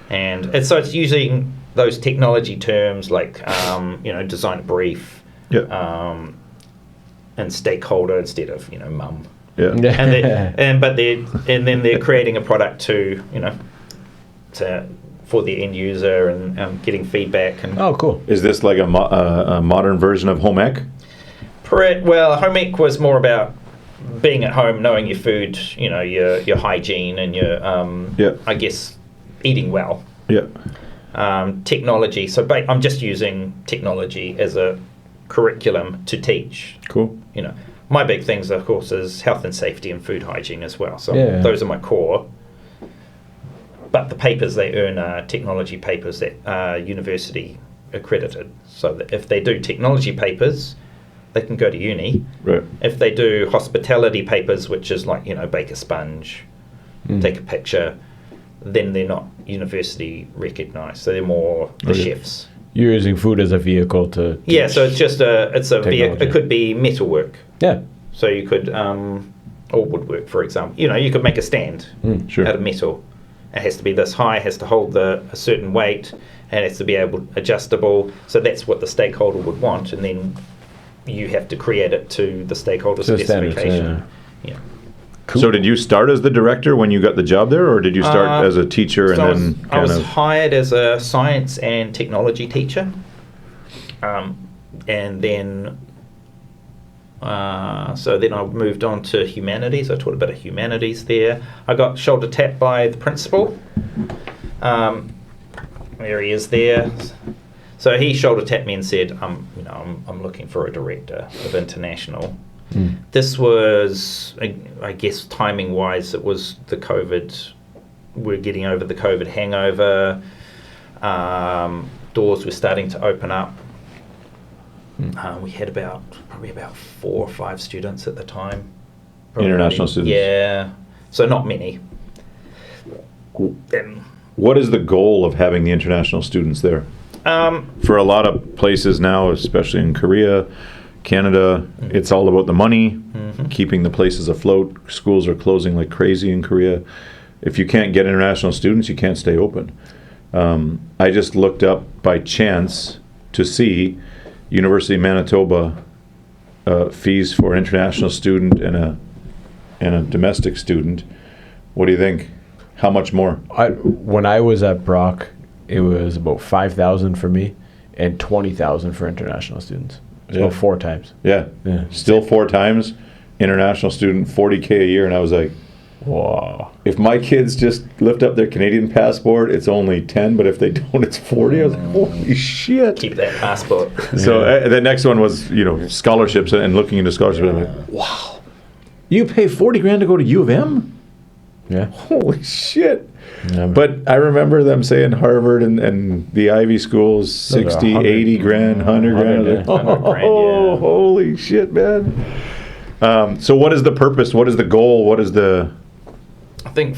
And so it's using those technology terms like, design a brief, and stakeholder instead of, mum. Yeah. And then they're creating a product for the end user and getting feedback. And Oh, cool. Is this like a modern version of home ec? Well, home ec was more about being at home, knowing your food, your hygiene and your, I guess, eating well. Yeah. Technology. So I'm just using technology as a curriculum to teach. Cool. My big things, of course, is health and safety and food hygiene as well. So those are my core. But the papers they earn are technology papers that are university accredited. So that if they do technology papers, they can go to uni. Right. If they do hospitality papers, which is like, bake a sponge, take a picture, then they're not university recognised. So they're more the chefs. You're using food as a vehicle to Yeah, so it's just it's a vehicle. technology. It could be metalwork. Yeah. So you could, or woodwork, for example. You could make a stand Sure. out of metal. It has to be this high, has to hold a certain weight, and it has to be adjustable. So that's what the stakeholder would want, and then you have to create it to the stakeholder To the standards, specification. Yeah. Cool. So did you start as the director when you got the job there, or did you start as a teacher So and then I was hired as a science and technology teacher, and then so then I moved on to humanities. I taught a bit of humanities there. I got shoulder tapped by the principal. There he is there. So he shoulder tapped me and said, I'm looking for a director of international. This was, I guess, timing wise, it was the COVID. We're getting over the COVID hangover. Doors were starting to open up. We had probably about 4 or 5 students at the time. International students. Yeah, so not many. What is the goal of having the international students there? For a lot of places now, especially in Korea, Canada, it's all about the money, keeping the places afloat. Schools are closing like crazy in Korea. If you can't get international students, you can't stay open. I just looked up by chance to see University of Manitoba fees for an international student and a domestic student. What do you think? How much more? When I was at Brock, it was about 5,000 for me and 20,000 for international students. It's about 4 times. Yeah. Still 4 times. International student, $40K a year. And I was like, Whoa. If my kids just lift up their Canadian passport, it's only 10, but if they don't, it's 40. I was like, holy shit. Keep that passport. So the next one was, scholarships and looking into scholarships. I'm like, wow. You pay 40 grand to go to U of M? Yeah. Holy shit. Yeah, but I remember them saying Harvard and the Ivy schools, 60, 80 grand, 100 grand. Yeah. 100 grand, Oh, yeah. holy shit, man. So what is the purpose? What is the goal? What is the... I think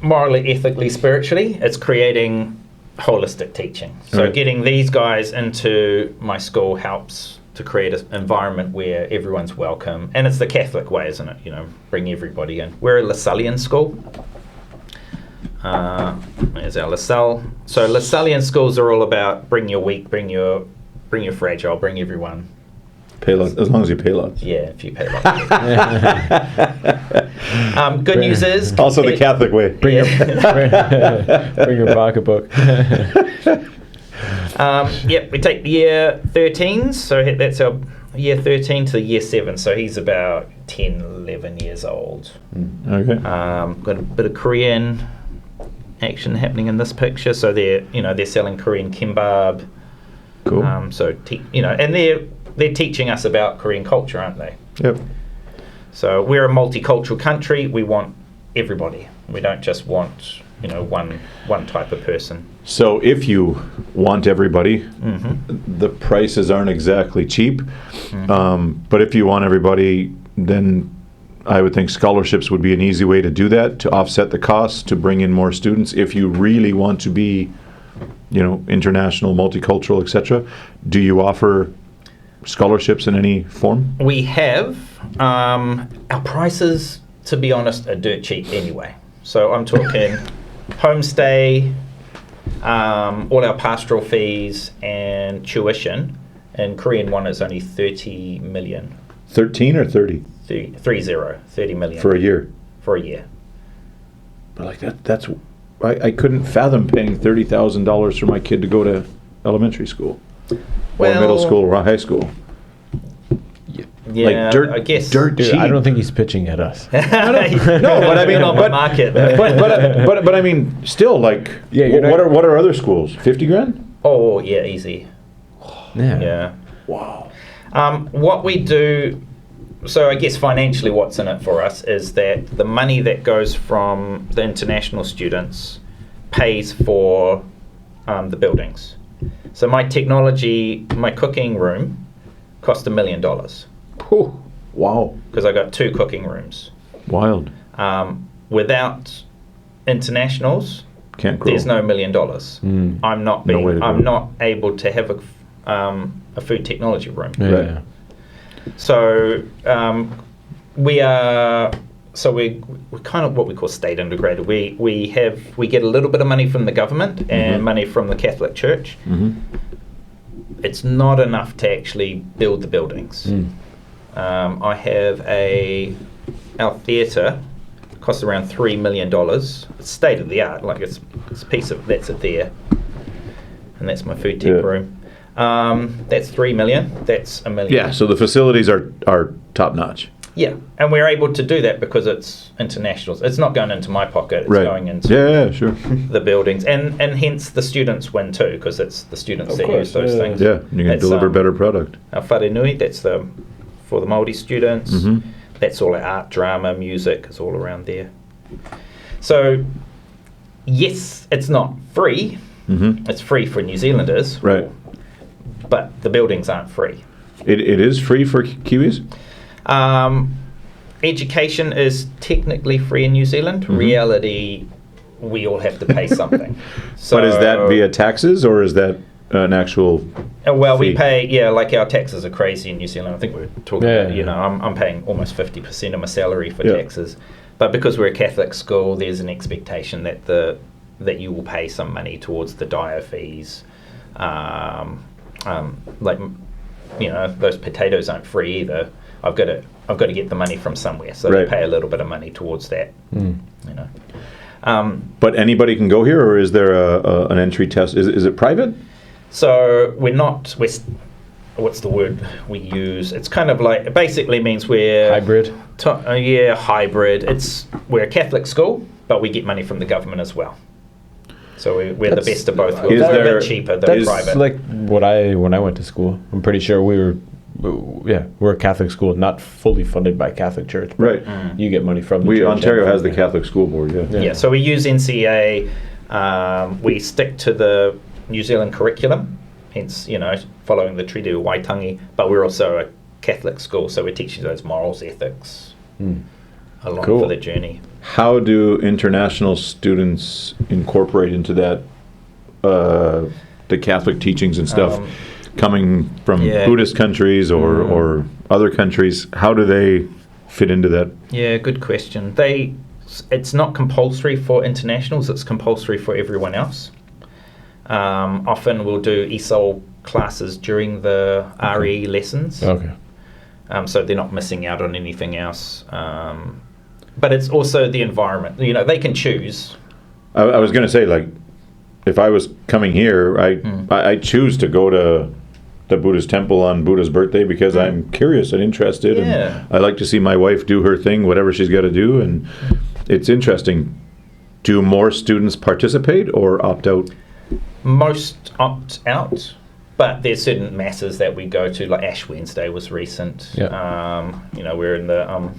morally, ethically, spiritually, it's creating holistic teaching. So Right. getting these guys into my school helps to create an environment where everyone's welcome. And it's the Catholic way, isn't it? Bring everybody in. We're a Lassallean school. There's our LaSalle. So Lassallean schools are all about bring your weak, bring your fragile, bring everyone. Pay lots, as long as you pay lots. Yeah, if you pay lots. Good news is... Also the Catholic way. Bring your pocketbook. Yep, we take the year 13s, so that's our year 13 to year 7, so he's about 10, 11 years old. Okay. Got a bit of Korean action happening in this picture, so they're selling Korean kimbap. Cool. And they're teaching us about Korean culture, aren't they? Yep. So we're a multicultural country. We want everybody. We don't just want one type of person. So if you want everybody, the prices aren't exactly cheap. But if you want everybody, then I would think scholarships would be an easy way to do that, to offset the costs, to bring in more students. If you really want to be, international, multicultural, etc., do you offer scholarships in any form? We have our prices to be honest, are dirt cheap anyway. So I'm talking homestay, all our pastoral fees and tuition. And Korean won is only 30 million. 13 or 30? 30 million. For a year? For a year. But like that's I couldn't fathom paying $30,000 for my kid to go to elementary school, or middle school, or high school. Yeah, like dirt, I guess. Dirt Dude, cheap. I don't think he's pitching at us. No, but I mean, on the market. but I mean, still, like, Yeah, what are other schools? 50 grand? Oh yeah, easy. Yeah. Yeah. Wow. What we do, so I guess financially what's in it for us is that the money that goes from the international students pays for the buildings. So my cooking room cost $1 million Whew. Wow. because I got 2 cooking rooms. Wild. Without internationals, Can't grow. there's no $1 million. I'm not able to have a food technology room. Yeah. Right. So we're kind of what we call state integrated. We get a little bit of money from the government and money from the Catholic Church. Mm-hmm. It's not enough to actually build the buildings. I have our theatre costs around $3 million. It's state of the art, like it's a piece of that's it there, and that's my food tech room. That's $3 million. That's $1 million. Yeah, so the facilities are top notch. Yeah, and we're able to do that because it's internationals. It's not going into my pocket. It's Right. going into Yeah, sure. the buildings, and hence the students win too, because it's the students Of that course, use those yeah. things. Yeah, you can That's, deliver better product. Our whare nui, that's for the Māori students. Mhm. That's all our art, drama, music is all around there. So, yes, it's not free. Mm-hmm. It's free for New Zealanders. Right. But the buildings aren't free. It is free for Kiwis? Education is technically free in New Zealand. Mhm. Reality, we all have to pay something. So, But is that via taxes, or is that an actual well, we fee? pay, like our taxes are crazy in New Zealand. I think we were talking Yeah, about, yeah. I'm paying almost 50% of my salary for Yeah. taxes. But because we're a Catholic school, there's an expectation that you will pay some money towards the dire fees. Those potatoes aren't free either. I've got to get the money from somewhere, so Right. they pay a little bit of money towards that. You know. But anybody can go here, or is there an entry test? Is it private? So what's the word we use? It's kind of like, it basically means we're Hybrid. Hybrid. We're a Catholic school, but we get money from the government as well. So we're the That's- best of both worlds. Is We're a there- bit cheaper than is- private. It's like when I went to school. I'm pretty sure we're a Catholic school, not fully funded by Catholic Church. But Right. You get money from the church. Ontario and has the from Catholic School Board, yeah. Yeah, so we use NCA. We stick to the New Zealand curriculum, hence, following the Treaty of Waitangi, but we're also a Catholic school, so we're teaching those morals, ethics along Cool. for the journey. How do international students incorporate into that, the Catholic teachings and stuff, coming from Yeah. Buddhist countries or other countries? How do they fit into that? Yeah, good question. It's not compulsory for internationals, it's compulsory for everyone else. Often we'll do ESOL classes during the RE lessons. Okay. So they're not missing out on anything else. But it's also the environment. They can choose. I was going to say, like, if I was coming here, I choose to go to the Buddhist temple on Buddha's birthday because I'm curious and interested, Yeah. and I like to see my wife do her thing, whatever she's got to do, and it's interesting. Do more students participate or opt out? Most opt out, but there's certain masses that we go to, like Ash Wednesday was recent. Yeah. We're in the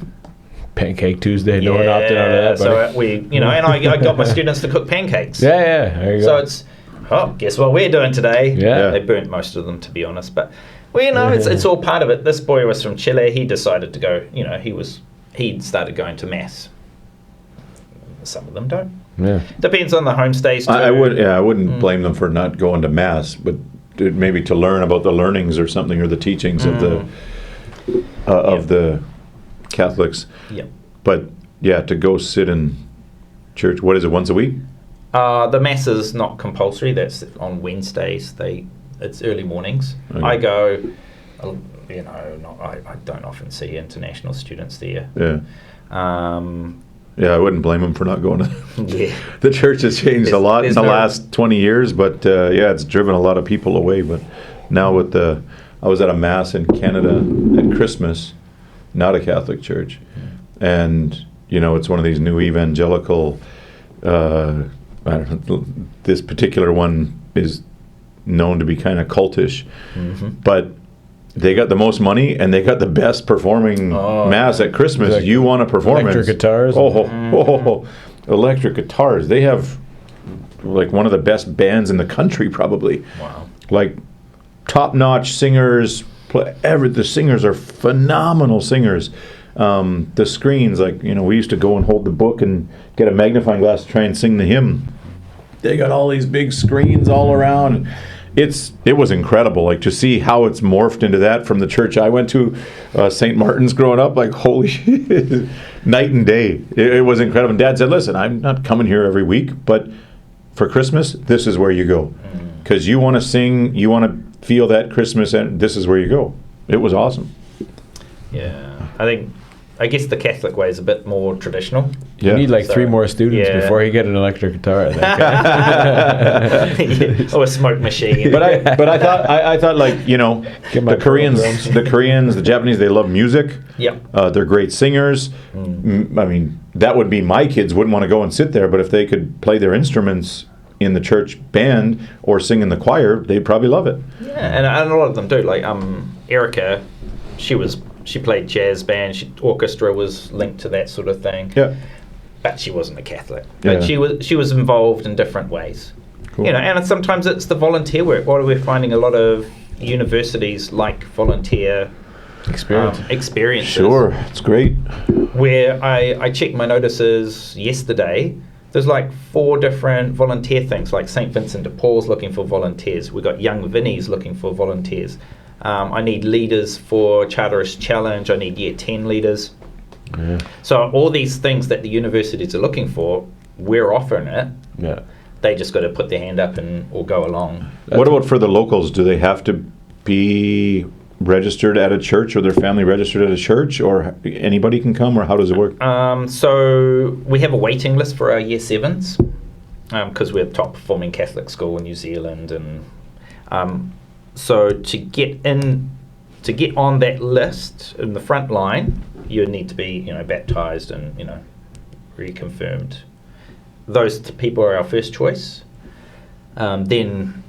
Pancake Tuesday. No one opted out of that. So buddy. and I got my students to cook pancakes. Yeah. There you So go. it's, guess what we're doing today? Yeah. They burnt most of them, to be honest. But it's all part of it. This boy was from Chile. He decided to go. He'd started going to mass. Some of them don't. Yeah. Depends on the homestays too. I wouldn't blame them for not going to mass, but maybe to learn about the learnings or something, or the teachings of the Catholics. Yep. But to go sit in church. What is it, once a week? The mass is not compulsory. That's on Wednesdays. It's early mornings. Okay. I go, I don't often see international students there. Yeah. I wouldn't blame them for not going to. Yeah. The church has changed a lot in the last 20 years, but it's driven a lot of people away. But now I was at a mass in Canada at Christmas, not a Catholic church, and it's one of these new evangelical. I don't know. This particular one is known to be kind of cultish, but they got the most money and they got the best performing mass at Christmas. Like you want a performance? Electric guitars. Electric guitars. They have like one of the best bands in the country, probably. Wow. Like top-notch singers. The singers are phenomenal singers. The screens, like we used to go and hold the book and get a magnifying glass to try and sing the hymn. They got all these big screens all around. It was incredible, like to see how it's morphed into that from the church I went to, St. Martin's growing up. Like holy shit, night and day. It was incredible. And Dad said, "Listen, I'm not coming here every week, but for Christmas, this is where you go, because you want to sing, you want to feel that Christmas, and this is where you go." It was awesome. Yeah, I guess the Catholic way is a bit more traditional. You need like 3 more students before you get an electric guitar, I think. Or a smoke machine. But I thought like the Koreans, the Japanese, they love music. Yeah. They're great singers. I mean, that would be my kids wouldn't want to go and sit there, but if they could play their instruments in the church band or sing in the choir, they'd probably love it. Yeah, and a lot of them do. Like Erica, she played jazz band. Orchestra was linked to that sort of thing. Yeah. But she wasn't a Catholic. But she was involved in different ways. Cool. And sometimes it's the volunteer work. What we're finding a lot of universities like volunteer experiences. Sure, it's great. Where I checked my notices yesterday. There's like 4 different volunteer things, like St. Vincent de Paul's looking for volunteers. We've got Young Vinnies looking for volunteers. I need leaders for Charterist Challenge. I need Year 10 leaders. Yeah. So all these things that the universities are looking for, we're offering it. Yeah. They just got to put their hand up or go along. What about for the locals? Do they have to be registered at a church, or their family registered at a church, or anybody can come, or how does it work? So we have a waiting list for our Year 7s because we're a top performing Catholic school in New Zealand, and so to get on that list in the front line, you need to be baptized and reconfirmed. Those people are our first choice. Then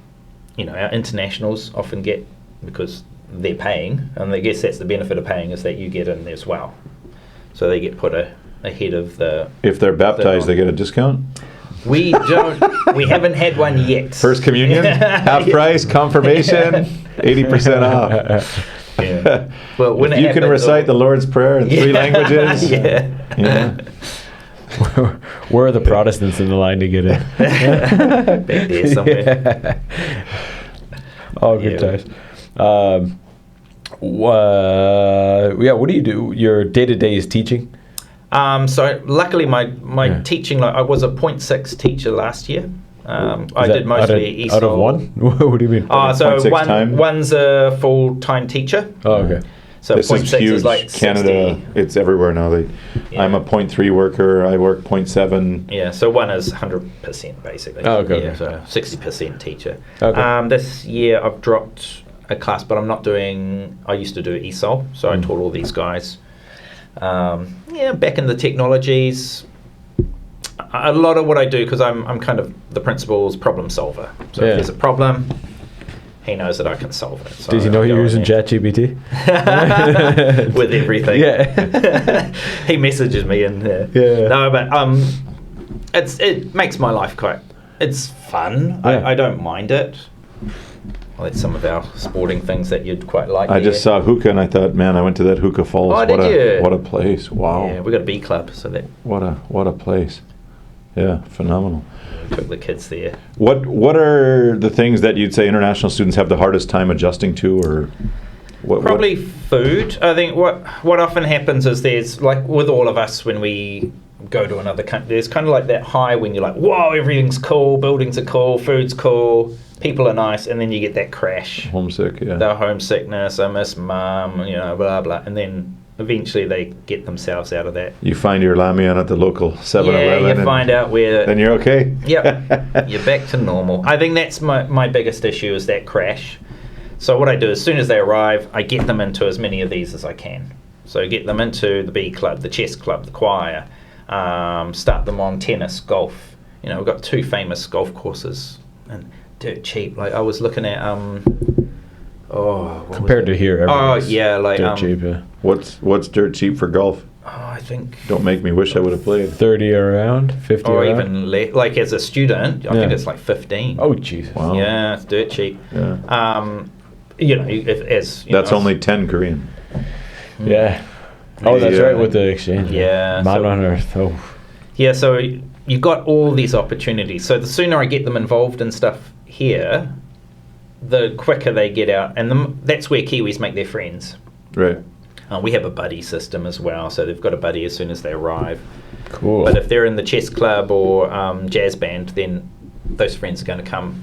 our internationals often get, because they're paying, and I guess that's the benefit of paying, is that you get in as well. So they get put ahead of the. If they're baptized, they get a discount? We don't. We haven't had one yet. First communion, half price, confirmation, 80% off. Yeah. Well, when if you can recite the Lord's Prayer in 3 languages. Yeah. Where are the Protestants in the line to get in? Back there somewhere. All good times. What do you do? Your day-to-day is teaching? So luckily my teaching, I was a 0.6 teacher last year. I did mostly ESOL. Out of 1? What do you mean? So one's a full-time teacher. Oh, okay. So this 0.6 is huge. is like Canada, 60. it's everywhere now. I'm a 0.3 worker. I work 0.7. Yeah, so one is 100% basically. Oh, okay. Yeah, so 60% teacher. Okay. This year I've dropped a class, but I'm not doing. I used to do ESOL, so I taught all these guys. Back in the technologies. A lot of what I do, because I'm kind of the principal's problem solver. So if there's a problem, he knows that I can solve it. So does he know you're using ChatGPT? With everything. Yeah. He messages me in there. Yeah. No, but it makes my life it's fun. Yeah. I don't mind it. Well, that's some of our sporting things that you'd quite like. I just saw Hookah and I thought, man, I went to that Hookah Falls. Oh, did you? What a place! Wow. Yeah, we got a B club, so that. What a place! Yeah, phenomenal. Took the kids there. What are the things that you'd say international students have the hardest time adjusting to, or Probably food. I think what often happens is there's, like with all of us when we go to another country, there's kind of like that high when you're like, whoa, everything's cool, buildings are cool, food's cool, people are nice, and then you get that crash. Homesick, yeah. The homesickness, I miss mum, blah, blah. And then eventually they get themselves out of that. You find your lamian at the local 7-Eleven. Yeah, you find out where... Then you're okay. Yep, you're back to normal. I think that's my biggest issue is that crash. So what I do, as soon as they arrive, I get them into as many of these as I can. So get them into the B club, the chess club, the choir, start them on tennis, golf. We've got 2 famous golf courses and dirt cheap. Like I was looking at compared to here. Yeah, like dirt cheap. Yeah. What's dirt cheap for golf? I think Don't make me wish I would have played. 30 around, 50 or around. even less. Like as a student, I think it's like 15. Oh Jesus. Wow. Yeah, it's dirt cheap. Yeah. That's only 10 Korean. Yeah. Oh, that's right, with the exchange. Yeah. Man on earth. Oh. Yeah, so you've got all these opportunities. So the sooner I get them involved in stuff here, the quicker they get out. And that's where Kiwis make their friends. Right. We have a buddy system as well, so they've got a buddy as soon as they arrive. Cool. But if they're in the chess club or jazz band, then those friends are going to come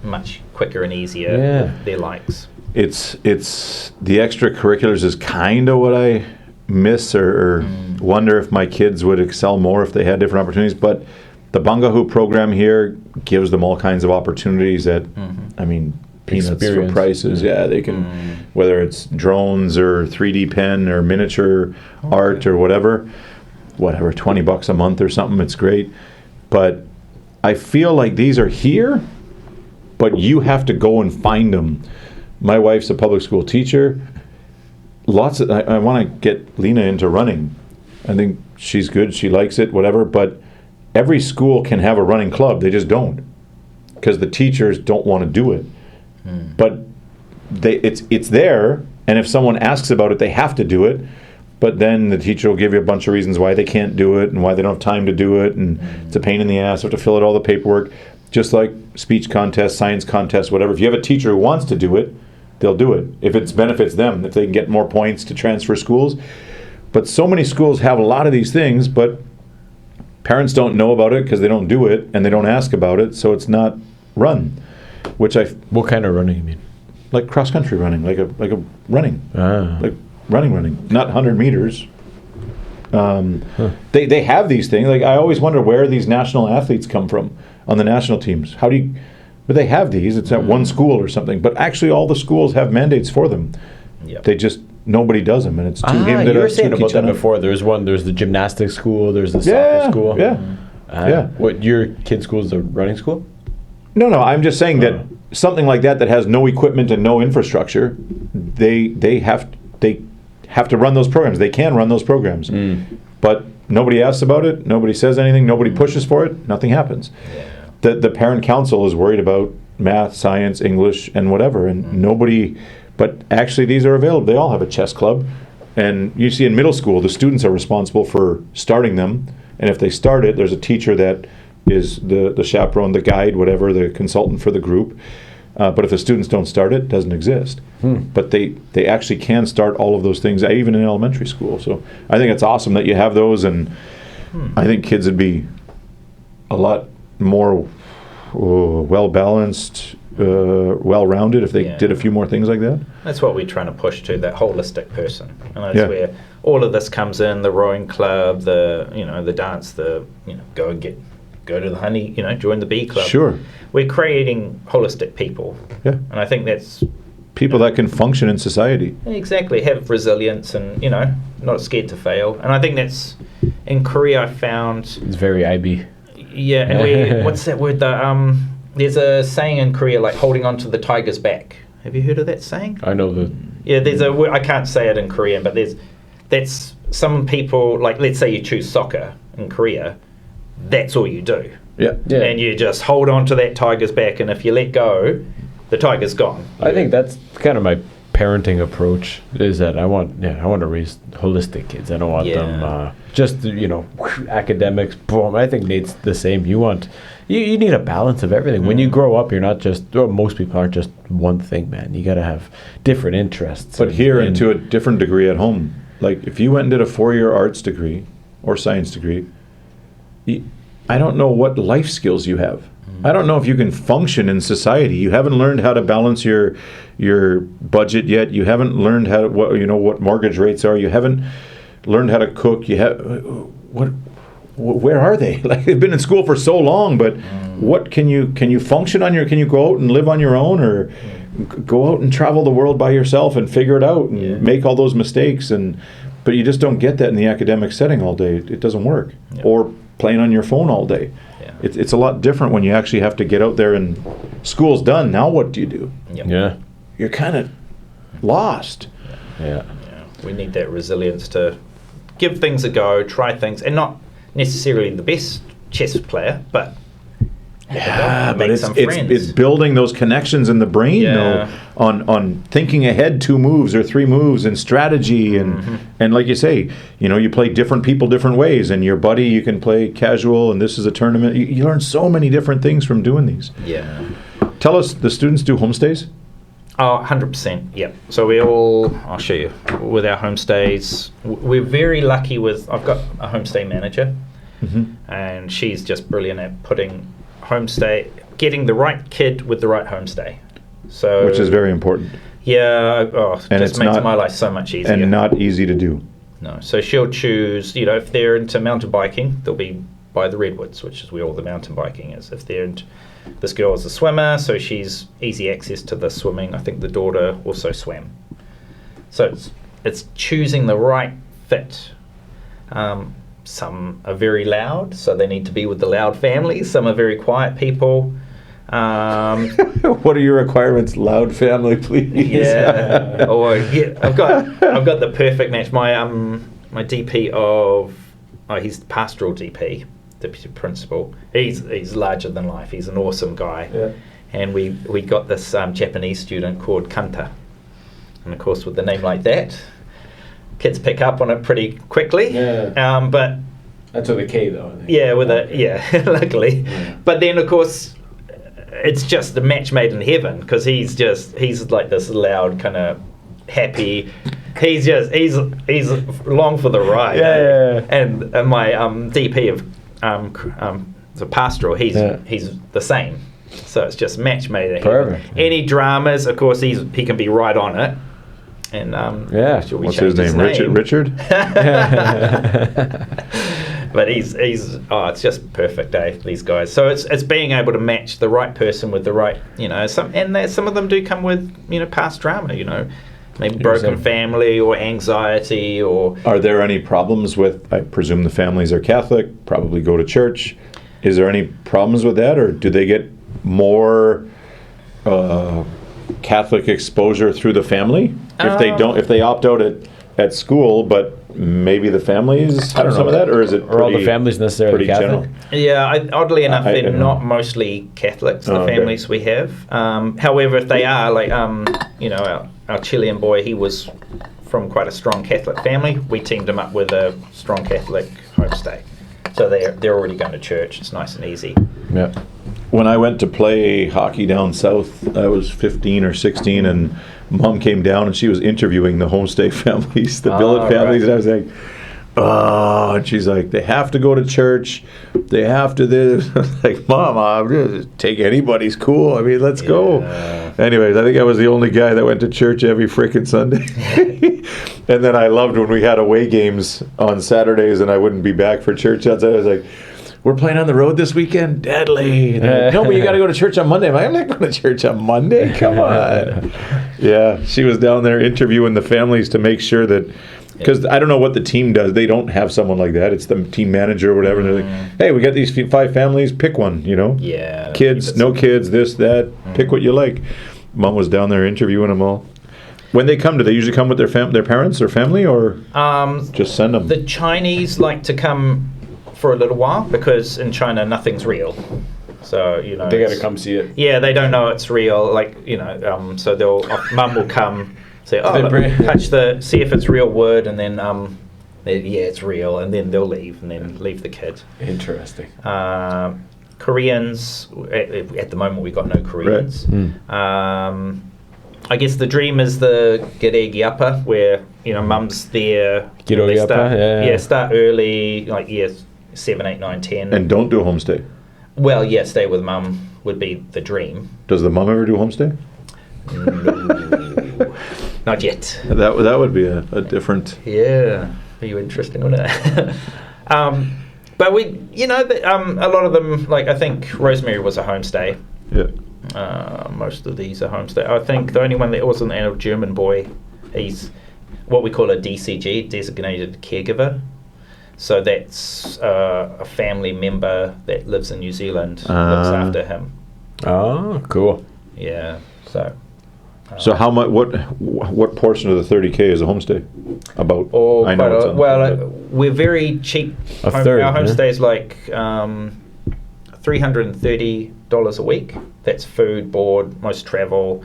much quicker and easier with their likes. It's the extracurriculars is kind of what I miss or wonder if my kids would excel more if they had different opportunities. But the Bangahu program here gives them all kinds of opportunities that, I mean, peanuts for prices. Yeah, they can, whether it's drones or 3D pen or miniature art or whatever, $20 a month or something. It's great. But I feel like these are here, but you have to go and find them. My wife's a public school teacher. I want to get Lena into running. I think she's good. She likes it, whatever. But every school can have a running club. They just don't, because the teachers don't want to do it. But it's there, and if someone asks about it, they have to do it. But then the teacher will give you a bunch of reasons why they can't do it and why they don't have time to do it, and it's a pain in the ass. You have to fill out all the paperwork, just like speech contests, science contests, whatever. If you have a teacher who wants to do it, they'll do it if it benefits them, if they can get more points to transfer schools. But so many schools have a lot of these things, but parents don't know about it because they don't do it and they don't ask about it, so it's not run. What kind of running you mean? Like cross country running, like a running, like running, not 100 meters. They have these things. Like I always wonder where these national athletes come from on the national teams. But they have these. It's at one school or something. But actually, all the schools have mandates for them. Yep. They just nobody does them, and it's too him that you were saying about that before. before. There's the gymnastics school. There's the soccer school. Yeah. What your kid's school is the running school? No. I'm just saying that something like that has no equipment and no infrastructure, they have to run those programs. They can run those programs, but nobody asks about it. Nobody says anything. Nobody pushes for it. Nothing happens. Yeah. The parent council is worried about math, science, English, and whatever, and nobody. But actually, these are available. They all have a chess club, and you see in middle school, the students are responsible for starting them. And if they start it, there's a teacher that is the chaperone, the guide, whatever, the consultant for the group. But if the students don't start it, it doesn't exist. But they actually can start all of those things, even in elementary school. So I think it's awesome that you have those, and I think kids would be a lot more well-balanced, well-rounded if they did a few more things like that. That's what we're trying to push to, that holistic person. And that's where all of this comes in, the rowing club, the dance, go to the honey, join the bee club. Sure. We're creating holistic people. Yeah. And I think that's... People that can function in society. Exactly. Have resilience and, not scared to fail. And I think that's... In Korea, I found... It's very IB. Yeah, and what's that word? There's a saying in Korea, like holding on to the tiger's back. Have you heard of that saying? I know the... Yeah, there's a word, I can't say it in Korean, but that's some people, like let's say you choose soccer in Korea, that's all you do. Yeah. And you just hold on to that tiger's back, and if you let go, the tiger's gone. I think that's kind of my parenting approach is that I want to raise holistic kids. I don't want them just academics. Boom. I think Nate's the same. You need a balance of everything. When you grow up, you're not just, most people aren't just one thing, man. You got to have different interests. But and to a different degree at home. Like if you went and did a 4-year arts degree or science degree, I don't know what life skills you have. I don't know if you can function in society. You haven't learned how to balance your budget yet. You haven't learned what mortgage rates are. You haven't learned how to cook. Where are they? Like they've been in school for so long, but what can you function on can you go out and live on your own, or go out and travel the world by yourself and figure it out and make all those mistakes, but you just don't get that in the academic setting all day. It doesn't work. Or playing on your phone all day. It's a lot different when you actually have to get out there and school's done. Now what do you do? Yeah. You're kind of lost. Yeah. We need that resilience to give things a go, try things, and not necessarily the best chess player, but but it's building those connections in the brain though, on thinking ahead 2 moves or 3 moves and strategy and like you say, you play different people different ways, and your buddy you can play casual, and this is a tournament. You learn so many different things from doing these. Tell us, the students do homestays? 100%, yeah. So I'll show you, with our homestays, we're very lucky I've got a homestay manager, and she's just brilliant at getting the right kid with the right homestay. So, which is very important. Yeah, and just makes my life so much easier. And not easy to do. No, so she'll choose, if they're into mountain biking, they'll be by the Redwoods, which is where all the mountain biking is. If they're into, this girl is a swimmer, so she's easy access to the swimming. I think the daughter also swam. So it's choosing the right fit. Some are very loud, so they need to be with the loud families. Some are very quiet people. What are your requirements? Loud family, please. Yeah. I've got the perfect match. My DP he's pastoral DP, deputy principal. He's larger than life. He's an awesome guy. Yeah. And we got this Japanese student called Kanta, and of course with the name like that, kids pick up on it pretty quickly. Yeah. But that's with a K though. I think. Yeah, luckily. Yeah. But then of course, it's just the match made in heaven, because he's like this loud kind of happy. He's long for the ride. Yeah. And my DP of the pastoral, he's the same. So it's just match made in heaven. Perfect. Any dramas, of course, he can be right on it. And what's his name? Richard? But it's just perfect, these guys. So it's being able to match the right person with the right, some of them do come with, past drama, maybe broken family or anxiety or... Are there any problems with, I presume the families are Catholic, probably go to church. Is there any problems with that, or do they get more Catholic exposure through the family? If they opt out at school, but maybe the families have some of that, or is it all the families necessarily Catholic? General? Yeah, oddly enough, they're not mostly Catholics, the families we have. However, if they are, like, our Chilean boy, he was from quite a strong Catholic family. We teamed him up with a strong Catholic homestay. So they're already going to church. It's nice and easy. Yeah. When I went to play hockey down south, I was 15 or 16, and Mom came down and she was interviewing the homestay families, the billet families, and I was like, and she's like, they have to go to church, they have to this. I was like, Mom, I'll just take anybody's cool. I mean, let's go. Anyways, I think I was the only guy that went to church every freaking Sunday. And then I loved when we had away games on Saturdays and I wouldn't be back for church outside. I was like, we're playing on the road this weekend? Deadly. Like, no, but you got to go to church on Monday. I'm not going to church on Monday. Come on. Yeah, she was down there interviewing the families to make sure that, because I don't know what the team does. They don't have someone like that. It's the team manager or whatever. And they're like, hey, we got these 5 families. Pick one, Yeah. Kids, no kids, this, that. Pick what you like. Mom was down there interviewing them all. When they come, do they usually come with their parents or family, or just send them? The Chinese like to come for a little while, because in China nothing's real, so they got to come see it. Yeah, they don't know it's real, like so Mum will come So see if it's real wood, and then it's real, and then they'll leave, and then leave the kid. Interesting. Koreans, at the moment we've got no Koreans. Right. I guess the dream is the Gere where mum's there. Start early, like years 7, 8, 9, 10. And don't do a homestay. Well, stay with mum would be the dream. Does the mum ever do homestay? No, not yet. That would be a different. Yeah, be interesting, wouldn't it? But we, a lot of them, like I think Rosemary was a homestay. Yeah. Most of these are homestay. I think the only one that wasn't a German boy, he's what we call a DCG, designated caregiver. So that's a family member that lives in New Zealand looks after him. Oh, cool. Yeah. So. So how much? What portion of the 30K is a homestay? About. Oh, I know. We're very cheap. A third. Our homestay's like $330 a week. That's food, board, most travel,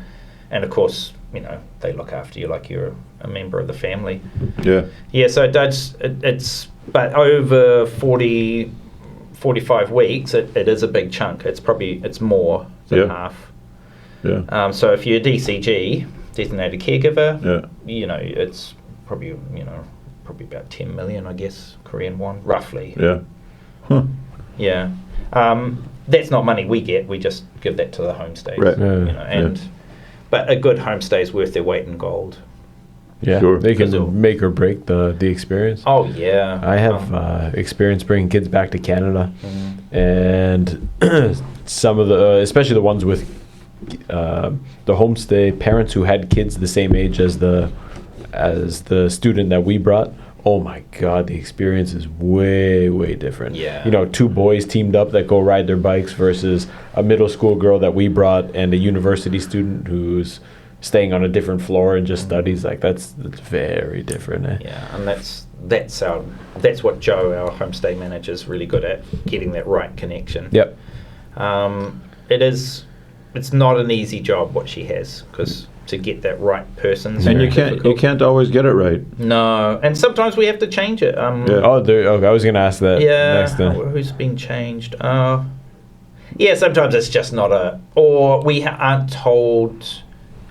and of course, they look after you like you're a member of the family. Yeah. Yeah. So it's but over 40, 45 weeks, it is a big chunk. It's more than half. Yeah. So if you're a DCG, designated caregiver, yeah. It's probably about 10 million, I guess, Korean won, roughly. Yeah. Huh. Yeah. That's not money we get. We just give that to the homestays. Right. But a good homestay is worth their weight in gold. Yeah, sure. They can make or break the experience. Oh yeah, I have experience bringing kids back to Canada, and some of the, especially the ones with the homestay parents who had kids the same age as the student that we brought. Oh my God, the experience is way, way different. Yeah. 2 boys teamed up that go ride their bikes versus a middle school girl that we brought and a university student who's staying on a different floor and just studies. Like that's very different. Eh? Yeah, and that's what Joe, our homestay manager, is really good at, getting that right connection. Yep. It's not an easy job what she has, because to get that right person. And you can't always get it right. No, and sometimes we have to change it. I was going to ask that next then. Who's been changed? Sometimes it's just not or we aren't told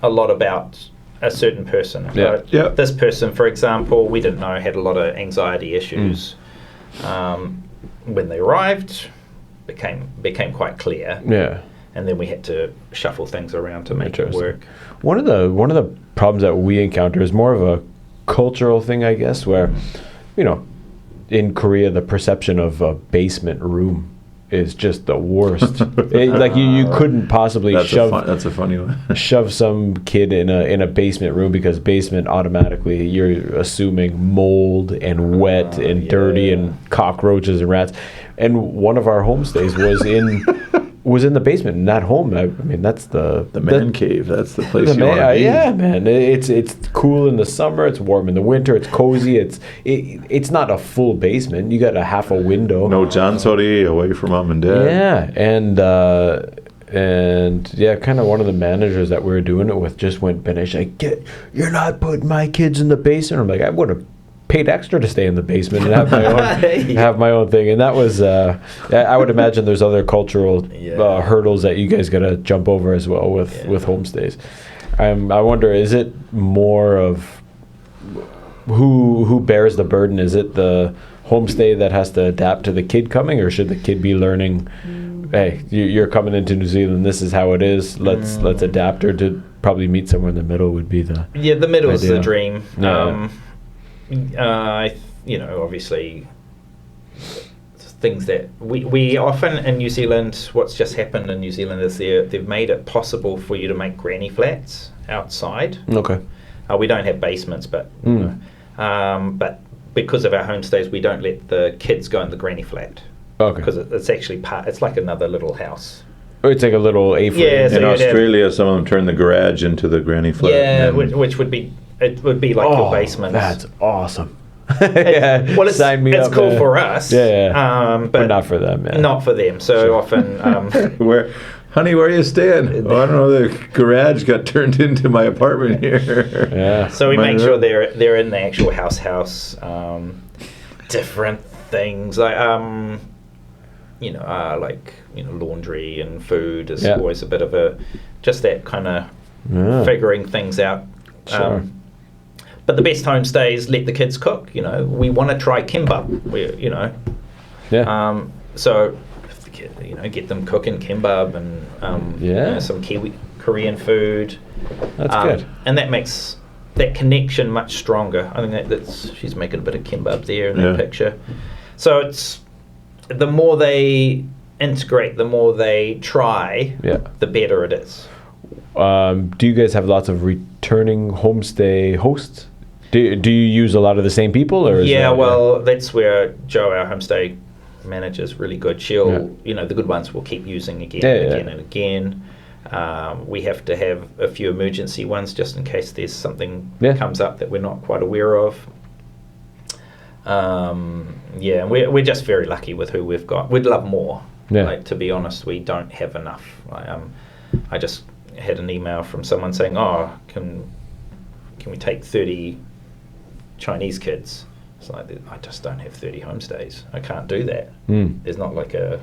a lot about a certain person. Yeah. Right? Yeah. This person, for example, we didn't know had a lot of anxiety issues. When they arrived, became quite clear. Yeah. And then we had to shuffle things around to make it work. One of the problems that we encounter is more of a cultural thing, I guess, where, in Korea, the perception of a basement room is just the worst. You couldn't possibly that's a funny one. shove some kid in a basement room, because basement automatically you're assuming mold and wet and dirty and cockroaches and rats. And one of our homestays was in the basement in that home. I mean, that's the man cave. That's the place you want to be. Yeah, man. It's cool in the summer. It's warm in the winter. It's cozy. It's not a full basement. You got a half a window. No jansori, away from mom and dad. Yeah, and kind of one of the managers that we were doing it with just went Benesh, like, you're not putting my kids in the basement. I'm like, I would have paid extra to stay in the basement and have my own have my own thing. And that was I would imagine there's other cultural hurdles that you guys got to jump over as well with homestays. I wonder, is it more of who bears the burden? Is it the homestay that has to adapt to the kid coming, or should the kid be learning, hey, you're coming into New Zealand, this is how it is, let's adapt? Or to probably meet somewhere in the middle would be the middle is the dream. Obviously, things that we often in New Zealand, what's just happened in New Zealand is they've made it possible for you to make granny flats outside. Okay. We don't have basements, but but because of our homestays, we don't let the kids go in the granny flat. Okay. Because it's actually it's like another little house. Oh, it's like a little A-frame. Yeah, so in Australia, some of them turn the garage into the granny flat. Yeah, which would be your basement. That's awesome. Well, sign me it's up, cool for us. Yeah. But not for them. Yeah. Not for them. So often, honey, where are you staying? Oh, I don't know. The garage got turned into my apartment here. Yeah. So we make sure they're in the actual house. Different things like laundry and food is always a bit of just that kind of figuring things out. Sure. But the best homestays let the kids cook. We want to try kimbap. So if the kid, get them cooking kimbap and some Kiwi Korean food. That's good. And that makes that connection much stronger. I think that's she's making a bit of kimbap there in that picture. So it's the more they integrate, the more they try, the better it is. Do you guys have lots of returning homestay hosts? Do you use a lot of the same people, or that's where Jo, our homestay manager, is really good. She'll the good ones will keep using again and again. We have to have a few emergency ones just in case there's something comes up that we're not quite aware of. And we're just very lucky with who we've got. We'd love more. To be honest, we don't have enough. I just had an email from someone saying, "Oh, can we take 30 Chinese kids?" It's like, I just don't have 30 homestays. I can't do that. There's not like they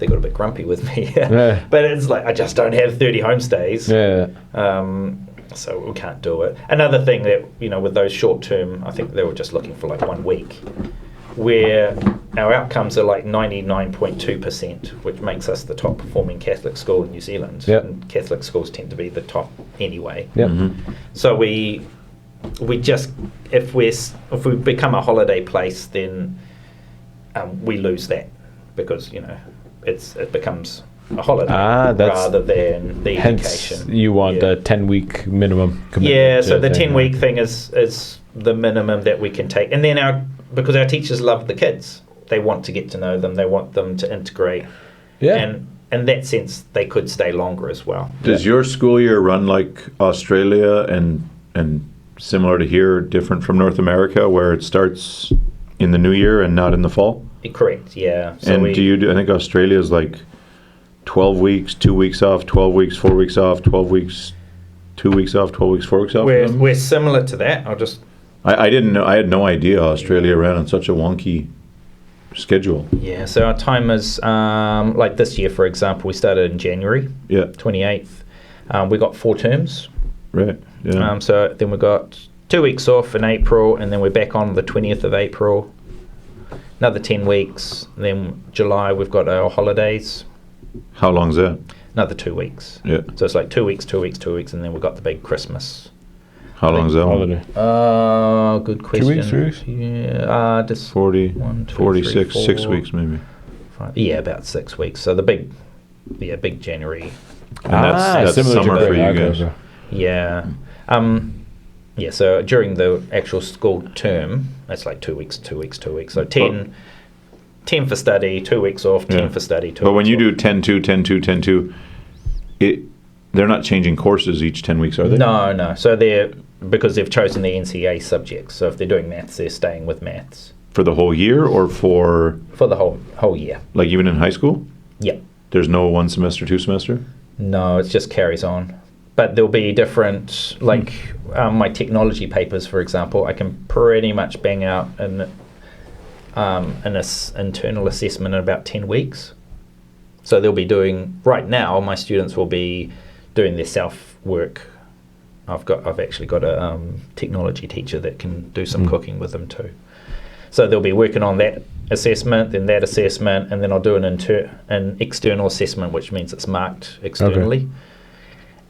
got a bit grumpy with me. But it's like, I just don't have 30 homestays. So we can't do it. Another thing that, with those short term, I think they were just looking for like 1 week, where our outcomes are like 99.2%, which makes us the top performing Catholic school in New Zealand. And Catholic schools tend to be the top anyway. So we just, if we become a holiday place, then we lose that, because it becomes a holiday rather than the education. You want a 10-week minimum commitment. So the 10-week thing is the minimum that we can take, and then because our teachers love the kids, they want to get to know them, they want them to integrate, and in that sense they could stay longer as well. Does your school year run like Australia and similar to here, different from North America, where it starts in the new year and not in the fall? Correct, yeah. So and I think Australia is like 12 weeks, 2 weeks off, 12 weeks, 4 weeks off, 12 weeks, 2 weeks off, 12 weeks, 4 weeks off? We're similar to that. I didn't know. I had no idea Australia ran on such a wonky schedule. Yeah, so our time is, like this year, for example, we started in January 28th. We got 4 terms. Right, yeah. So then we got 2 weeks off in April, and then we're back on the 20th of April. Another 10 weeks. Then July, we've got our holidays. How long's that? Another 2 weeks. Yeah. So it's like 2 weeks, 2 weeks, 2 weeks, and then we've got the big Christmas. How long is that holiday? Good question. 2 weeks, 3 weeks? Yeah, just 40, 1, 2, 46, 3, 4, 6 weeks maybe. 5, about 6 weeks. So the big January. And that's summer for you guys. Yeah. So during the actual school term, that's like 2 weeks, 2 weeks, 2 weeks. So 10 for study, 2 weeks off, 10 for study, 2 weeks off. But when you do 10-2, 10-2, 10-2, they're not changing courses each 10 weeks, are they? No. So because they've chosen the NCA subjects. So if they're doing maths, they're staying with maths. For the whole year or for the whole year. Like even in high school? Yeah. There's no 1 semester, 2 semester? No, it just carries on. But there'll be different, like my technology papers, for example, I can pretty much bang out an internal assessment in about 10 weeks. So they'll be doing, right now, my students will be doing their self-work. I've actually got a technology teacher that can do some cooking with them too. So they'll be working on that assessment, then that assessment, and then I'll do an external assessment, which means it's marked externally. Okay.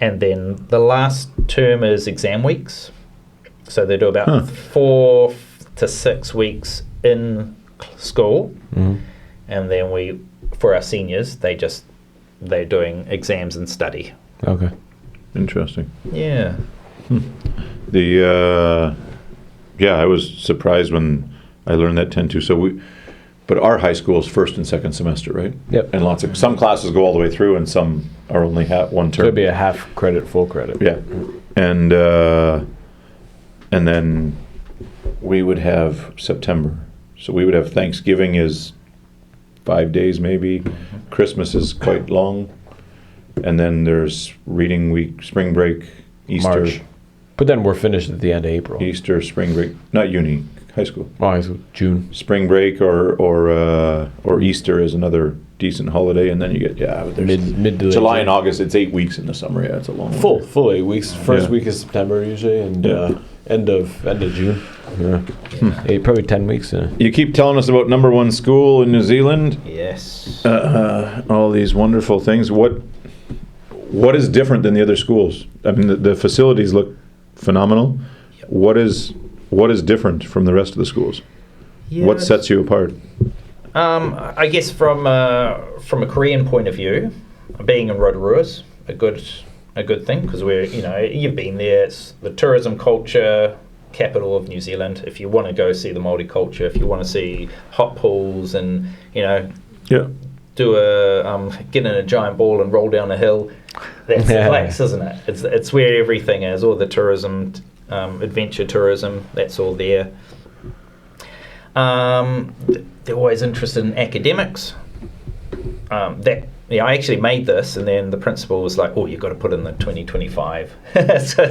And then the last term is exam weeks. So they do about 4 to 6 weeks in school. And then for our seniors, they're doing exams and study. Okay. Interesting. Yeah. I was surprised when I learned that 10-2. But our high school is first and second semester, right? Yep. And some classes go all the way through, and some are only one term. Could be a half credit, full credit. Yeah. And then we would have September. So we would have Thanksgiving is 5 days maybe. Christmas is quite long. and then there's reading week, spring break, Easter. March. But then we're finished at the end of April. Easter, spring break, not uni, high school. Oh, high school, June. Spring break or Easter is another decent holiday, and then you get Mid to late July June. and August. It's 8 weeks in the summer. Yeah, it's a long one. Full 8 weeks. First Yeah. week is September usually, and end of June. Yeah. Probably 10 weeks. Yeah. You keep telling us about number one school in New Zealand. Yes. All these wonderful things. What is different than the other schools? I mean, the facilities look phenomenal. Yep. What is different from the rest of the schools? What sets you apart? I guess from a Korean point of view, being in Rotorua is a good thing, because you've been there. It's the tourism culture capital of New Zealand. If you want to go see the Māori culture, if you want to see hot pools and do get in a giant ball and roll down a hill, that's the place, isn't it? It's where everything is. All the tourism, adventure tourism, that's all there. They're always interested in academics. I actually made this, and then the principal was like, "Oh, you've got to put in the 2025." So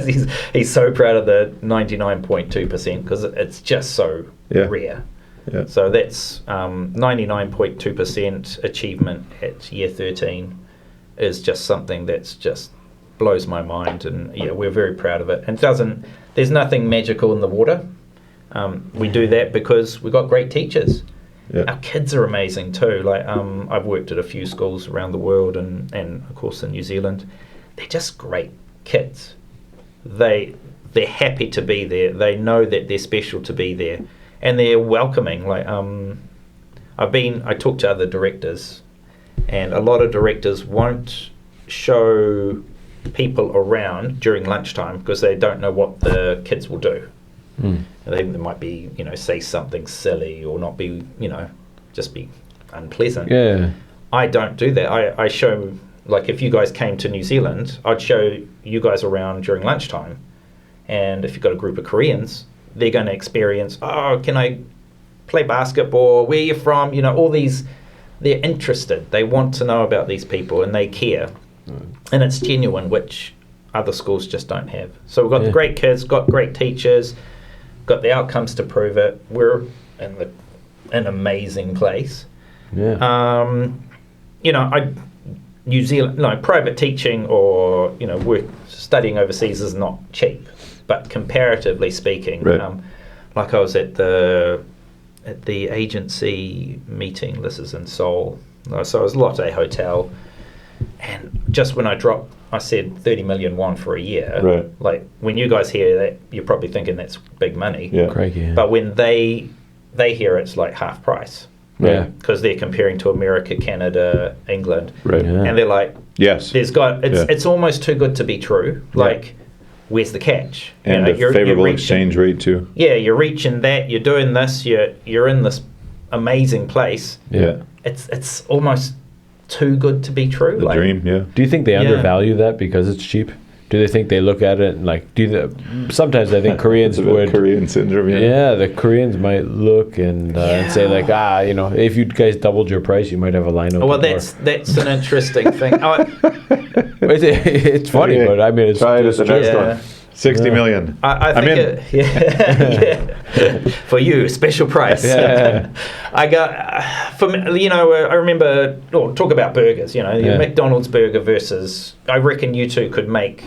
he's so proud of the 99.2%, because it's just so rare. Yeah. So that's 99.2% achievement at year 13 is just something that's just blows my mind, and we're very proud of it. And there's nothing magical in the water. We do that because we've got great teachers. Yeah. Our kids are amazing too. Like I've worked at a few schools around the world, and of course in New Zealand. They're just great kids. They're happy to be there. They know that they're special to be there, and they're welcoming. Like I talked to other directors, and a lot of directors won't show people around during lunchtime because they don't know what the kids will do. They might be, say something silly, or not be, just be unpleasant. Yeah. I don't do that. I show, like, if you guys came to New Zealand, I'd show you guys around during lunchtime. And if you've got a group of Koreans, they're going to experience, can I play basketball? Where are you from? All these, they're interested. They want to know about these people, and they care. And it's genuine, which other schools just don't have. So we've got great kids, got great teachers, got the outcomes to prove it. We're in an amazing place. Yeah. New Zealand, private teaching or work studying overseas is not cheap, but comparatively speaking, like I was at the agency meeting. This is in Seoul, so I was Lotte Hotel, and just when I said 30 million won for a year. Right. Like when you guys hear that, you're probably thinking that's big money. Yeah. Crikey, yeah. But when they hear it's like half price. Yeah. Because they're comparing to America, Canada, England. Right. Yeah. And they're like, yes, it's almost too good to be true. Like, where's the catch? And a favorable exchange rate too. Yeah, you're reaching that. You're doing this. You're in this amazing place. Yeah. It's almost too good to be true. The dream, yeah. Do you think they undervalue that because it's cheap? Do they think they look at it and like sometimes I think Koreans would Korean syndrome, the Koreans might look and say like if you guys doubled your price you might have a line open. Well, that's an interesting thing. It's funny, but I mean it's try it at the next one. 60 million. I think for you, special price. Yeah. I remember, talk about burgers, your McDonald's burger versus, I reckon you two could make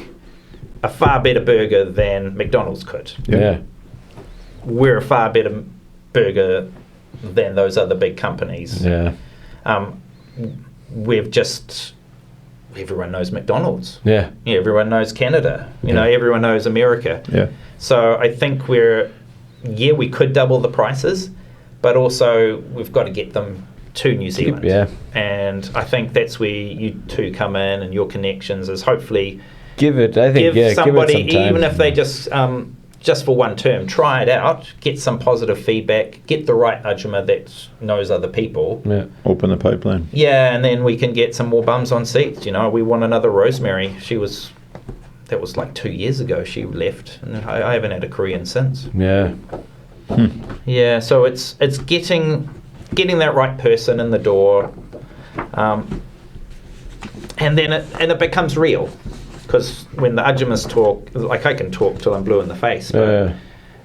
a far better burger than McDonald's could. Yeah. We're a far better burger than those other big companies. Yeah. Everyone knows McDonald's. Yeah. Everyone knows Canada. Everyone knows America. Yeah. So I think we could double the prices, but also we've got to get them to New Zealand. Yeah. And I think that's where you two come in, and your connections is hopefully give somebody, give it some time. Even if they just for one term, try it out, get some positive feedback, get the right ajumma that knows other people. Yeah, open the pipeline. Yeah, and then we can get some more bums on seats. We want another Rosemary. That was like 2 years ago she left, and I haven't had a Korean since. Yeah. Yeah, so it's getting that right person in the door. and then it becomes real, because when the Ajumas talk, like I can talk till I'm blue in the face, but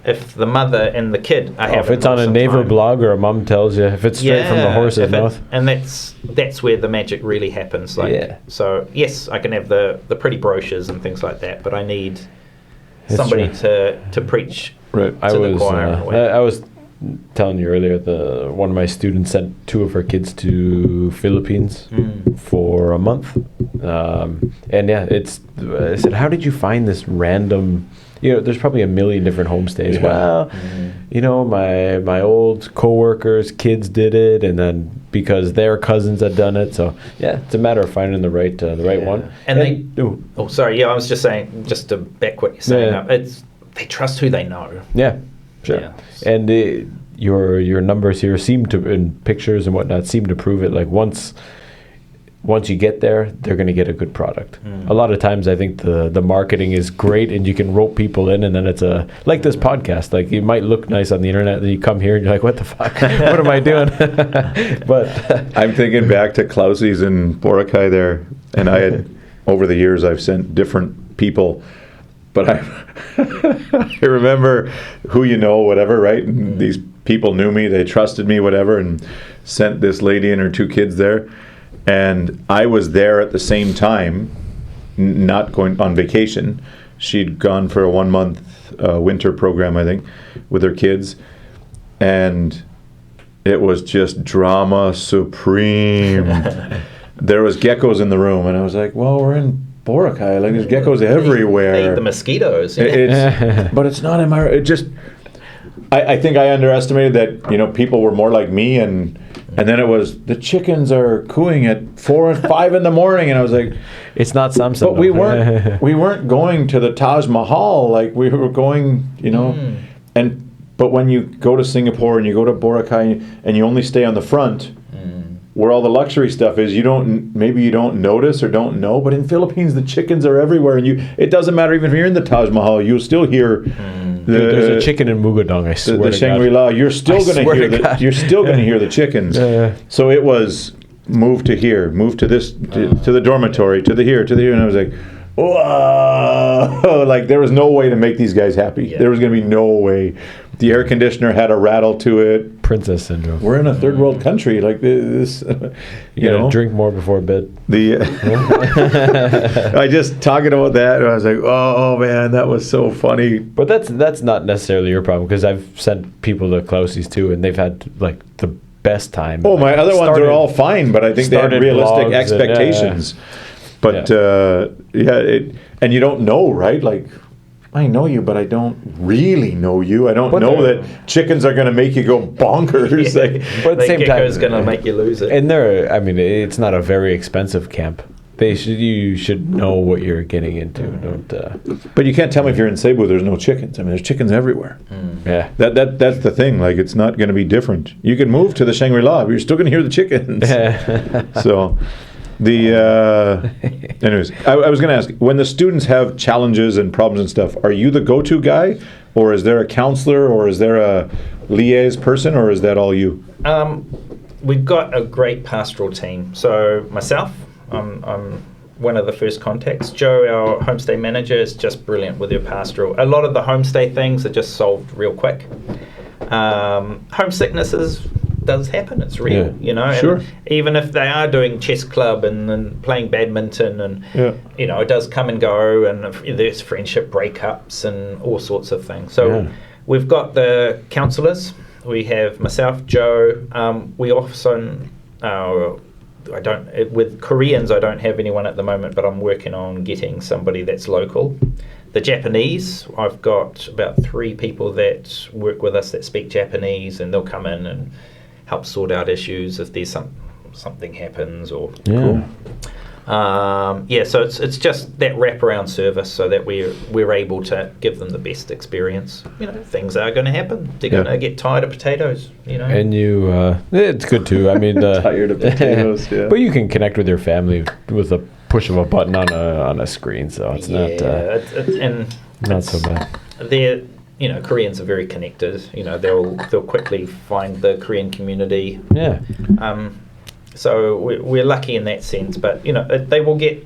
if the mother and the kid are having if it's on a neighbor blog or a mum tells you, if it's straight from the horse's mouth, and that's where the magic really happens. Like, so yes, I can have the pretty brochures and things like that, but I need somebody to preach to the choir. I was telling you earlier, one of my students sent 2 of her kids to Philippines for a month, and I said, how did you find this random? There's probably a million different homestays. Well, my old coworkers' kids did it, and then because their cousins had done it. So it's a matter of finding the right one. And I was just saying, just to back what you're saying up, they trust who they know. Yeah, sure. Yeah. And your numbers here seem to, in pictures and whatnot, seem to prove it. Like once you get there, they're going to get a good product. A lot of times I think the marketing is great and you can rope people in, and then it's like this podcast. Like it might look nice on the internet, then you come here and you're like, what the fuck? What am I doing? But I'm thinking back to Klausi's in Boracay there, and I had, over the years, I've sent different people, but I remember who whatever, right? And these people knew me, they trusted me, whatever, and sent this lady and her 2 kids there. And I was there at the same time, not going on vacation. She'd gone for a 1-month winter program, I think, with her kids. And it was just drama supreme. There was geckos in the room, and I was like, well, we're in Boracay. Like, there's geckos everywhere. They eat the mosquitoes. But it's not in my... It just... I think I underestimated that, people were more like me, and then it was, the chickens are cooing at 4 and 5 in the morning, and I was like, it's not Samsung. But we weren't going to the Taj Mahal, like we were going, but when you go to Singapore and you go to Boracay and you only stay on the front, where all the luxury stuff is, maybe you don't notice or don't know, but in Philippines the chickens are everywhere, and it doesn't matter even if you're in the Taj Mahal, you'll still hear. There's a chicken in Mugadong, I swear. The Shangri-La, you're still going to hear the chickens. So it was move to here, move to this, to the dormitory, to the here, and I was like, whoa! Like there was no way to make these guys happy. Yeah. There was going to be no way. The air conditioner had a rattle to it. Princess syndrome. We're in a third world country, like this. You gotta drink more before bed. I just talking about that, and I was like, oh man, that was so funny. But that's not necessarily your problem, because I've sent people to Klausi's too, and they've had like the best time. Oh, my other ones are all fine, but I think they had realistic expectations. But and you don't know, right? Like, I know you, but I don't really know you. I don't know that chickens are going to make you go bonkers. But at the same time, is going to make you lose it. And it's not a very expensive camp. You should know what you're getting into. But you can't tell me if you're in Cebu there's no chickens. I mean, there's chickens everywhere. Yeah, that's the thing. Like, it's not going to be different. You can move to the Shangri-La, but you're still going to hear the chickens. So. Anyways, I was going to ask, when the students have challenges and problems and stuff, are you the go-to guy, or is there a counselor, or is there a liaise person, or is that all you? We've got a great pastoral team. So myself, I'm one of the first contacts. Joe, our homestay manager, is just brilliant with her pastoral. A lot of the homestay things are just solved real quick. Homesicknesses does happen. It's real, Sure. And even if they are doing chess club and playing badminton, and it does come and go, and there's friendship breakups and all sorts of things. So we've got the counsellors. We have myself, Joe. We also with Koreans, I don't have anyone at the moment, but I'm working on getting somebody that's local. The Japanese, I've got about 3 people that work with us that speak Japanese, and they'll come in and help sort out issues if there's something happens or cool. So it's just that wraparound service, so that we're able to give them the best experience. Things are going to happen. They're going to get tired of potatoes. And it's good too. I mean, tired of potatoes. Yeah. But you can connect with your family with a push of a button on a screen, so it's not so bad. They're Koreans are very connected. They'll quickly find the Korean community. Yeah. So we're lucky in that sense, but they will get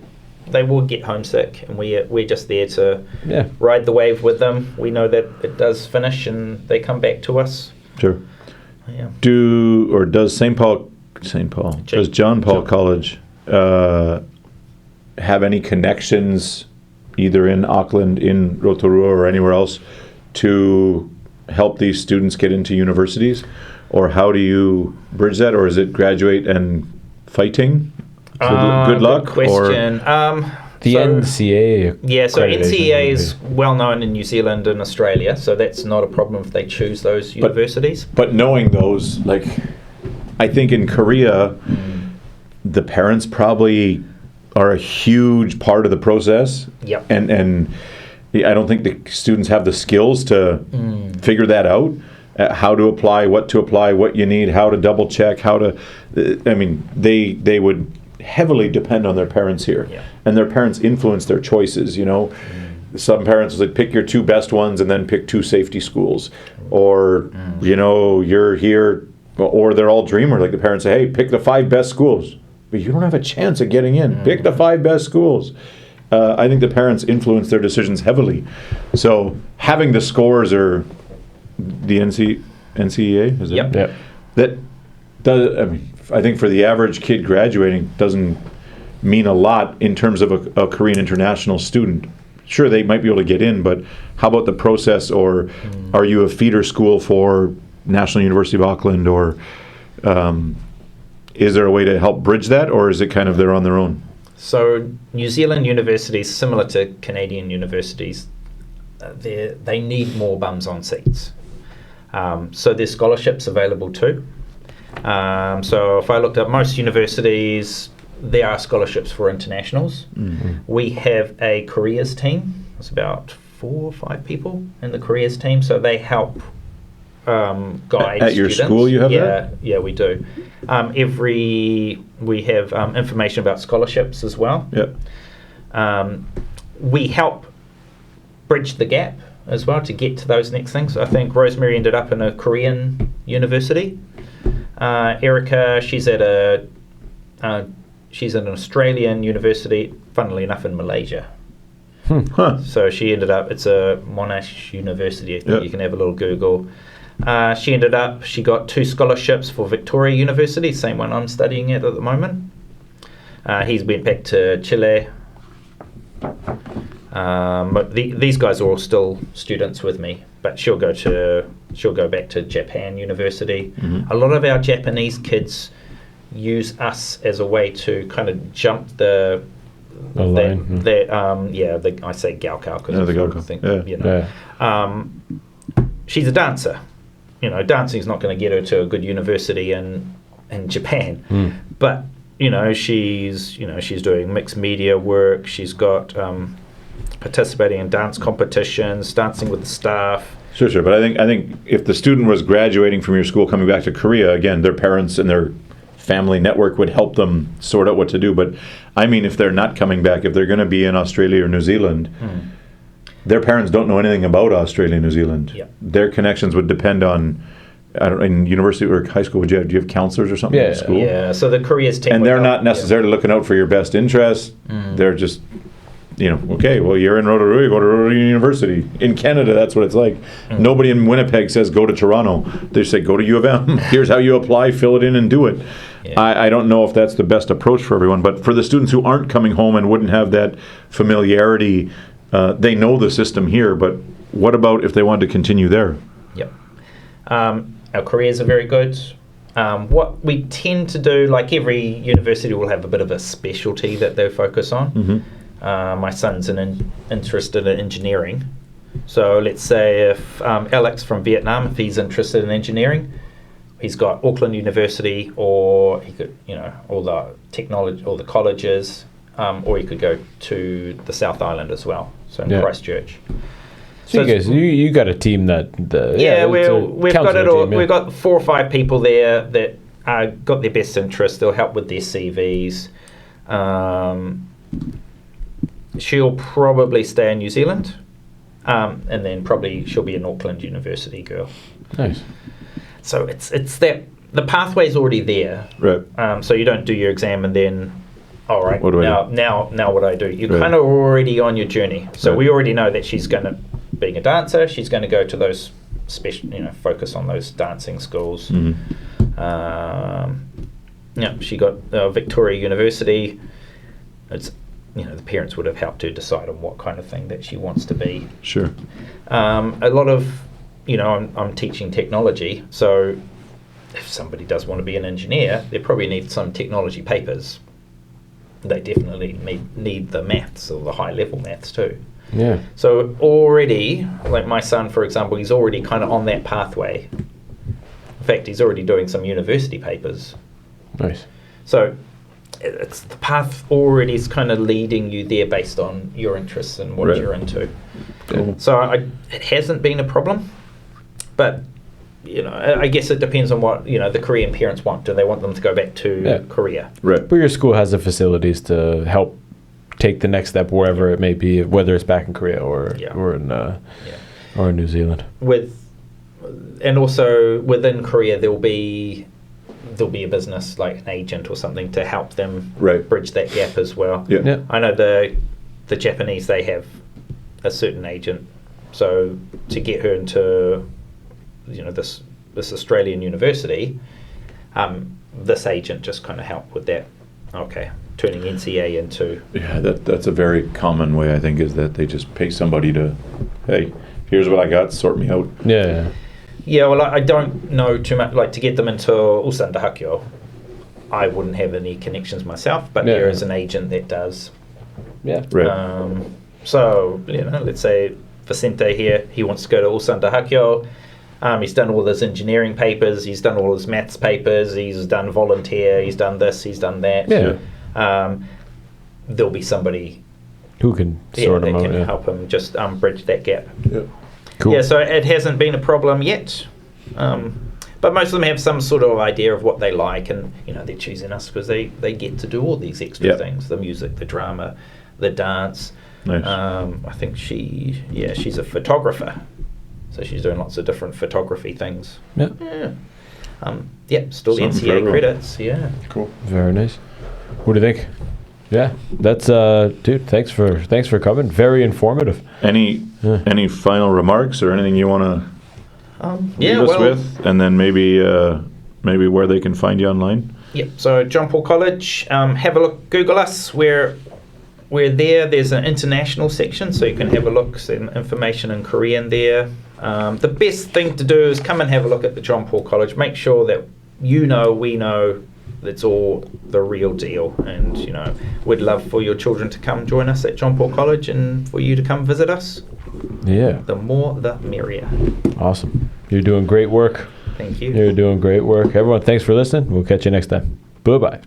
homesick, and we're just there to ride the wave with them. We know that it does finish, and they come back to us. Sure. Yeah. Does does John Paul College have any connections, either in Auckland, in Rotorua, or anywhere else, to help these students get into universities? Or how do you bridge that? Or is it graduate and fighting? So good luck. Good question. The NCA. Yeah, so NCA is well known in New Zealand and Australia, so that's not a problem if they choose those universities. But knowing those, I think in Korea, the parents probably are a huge part of the process. Yep. And I don't think the students have the skills to figure that out. How to apply, what you need, how to double check, they would heavily depend on their parents here. Yeah. And their parents influence their choices, Some parents will pick your 2 best ones and then pick 2 safety schools. Or, you're here, or they're all dreamer. Like the parents say, hey, pick the 5 best schools. But you don't have a chance of getting in. Pick the 5 best schools. I think the parents influence their decisions heavily. So having the scores or the NCEA, is it? Yep. That does. I think for the average kid graduating doesn't mean a lot in terms of a Korean international student. Sure, they might be able to get in, but how about the process? Or are you a feeder school for National University of Auckland? Or is there a way to help bridge that? Or is it kind of they're on their own? So New Zealand universities, similar to Canadian universities, they need more bums on seats. So there's scholarships available too. So if I looked at most universities, there are scholarships for internationals. We have a careers team. It's about 4 or 5 people in the careers team. So they help guide at your students. School you have that? Yeah, we do. We have information about scholarships as well. Yep. We help bridge the gap as well to get to those next things. I think Rosemary ended up in a Korean university. Erica, she's at an Australian university, funnily enough in Malaysia. So she ended up, it's a Monash University, I think. You can have a little Google. She got 2 scholarships for Victoria University, same one I'm studying at the moment. He's went back to Chile. But these guys are all still students with me, but she'll go back to Japan University. A lot of our Japanese kids use us as a way to kind of jump the line. I say Gaokao because she's a dancer. Dancing is not going to get her to a good university in Japan, but she's doing mixed media work. She's got participating in dance competitions, dancing with the staff. Sure. But I think if the student was graduating from your school, coming back to Korea, again, their parents and their family network would help them sort out what to do. But if they're not coming back, if they're going to be in Australia or New Zealand, their parents don't know anything about Australia and New Zealand. Yep. Their connections would depend on, in university or high school, do you have counselors or something in school? Yeah, so the careers team. And they're not necessarily looking out for your best interest. They're just, okay, well, you're in Rotorua, you go to Rotorua University. In Canada, that's what it's like. Nobody in Winnipeg says go to Toronto. They say go to U of M. Here's how you apply, fill it in, and do it. Yeah. I don't know if that's the best approach for everyone, but for the students who aren't coming home and wouldn't have that familiarity, they know the system here, but what about if they wanted to continue there? Yep. Our careers are very good. What we tend to do, like every university will have a bit of a specialty that they focus on. My son's interested in engineering. So let's say if Alex from Vietnam, if he's interested in engineering, he's got Auckland University, or he could, all the technology, all the colleges, or he could go to the South Island as well, so in Christchurch. So you guys, you got a team that we've got it all. Team, We've got 4 or 5 people there that got their best interest. They'll help with their CVs. She'll probably stay in New Zealand, and then probably she'll be an Auckland University girl. Nice. So it's that the pathway's already there. Right. So you don't do your exam and then, all right, What do I do? now what do I do? You're Right. kind of already on your journey. So Right. we already know that she's going to, being a dancer, she's going to go to those special, focus on those dancing schools. She got Victoria University. It's, the parents would have helped her decide on what kind of thing that she wants to be. Sure. A lot of, I'm teaching technology, so if somebody does want to be an engineer, they probably need some technology papers. They definitely need the maths or the high level maths too. Yeah. So already, like my son, for example, he's already kind of on that pathway. In fact, he's already doing some university papers. Nice. So it's the path already is kind of leading you there based on your interests and what Right. you're into. Cool. So it hasn't been a problem, but I guess it depends on what the Korean parents want. Do they want them to go back to Korea? Right. But your school has the facilities to help take the next step wherever it may be, whether it's back in Korea or in New Zealand. And also within Korea there'll be a business like an agent or something to help them bridge that gap as well. Yeah. I know the Japanese, they have a certain agent, so to get her into this Australian university, this agent just kind of helped with that. Okay, turning NCA into... Yeah, that's a very common way, I think, is that they just pay somebody to, hey, here's what I got, sort me out. Yeah. Yeah, well, I don't know too much. Like, to get them into Ulsan Hakyo, I wouldn't have any connections myself, but there is an agent that does. Yeah. Right. So, let's say Vicente here, he wants to go to Ulsan Hakyo. He's done all his engineering papers, he's done all his maths papers, he's done volunteer, he's done this, he's done that. Yeah. There'll be somebody who can sort that them out. can help him just bridge that gap. Yeah. Cool. Yeah, so it hasn't been a problem yet. But most of them have some sort of idea of what they like, and they're choosing us because they get to do all these extra things: the music, the drama, the dance. Nice. I think she's a photographer, so she's doing lots of different photography things. Yeah. Still Something for NCA everyone. credits. Yeah. Cool. Very nice. What do you think? Yeah, that's dude. Thanks for coming. Very informative. Any final remarks or anything you want to leave us with, and then maybe where they can find you online? Yep. So John Paul College. Have a look. Google us. We're there. There's an international section, so you can have a look. Some information in Korean there. The best thing to do is come and have a look at the John Paul College. Make sure that we know it's all the real deal, and we'd love for your children to come join us at John Paul College and for you to come visit us. Yeah. The more the merrier. Awesome. You're doing great work. Thank you. You're doing great work. Everyone, thanks for listening. We'll catch you next time. Bye-bye.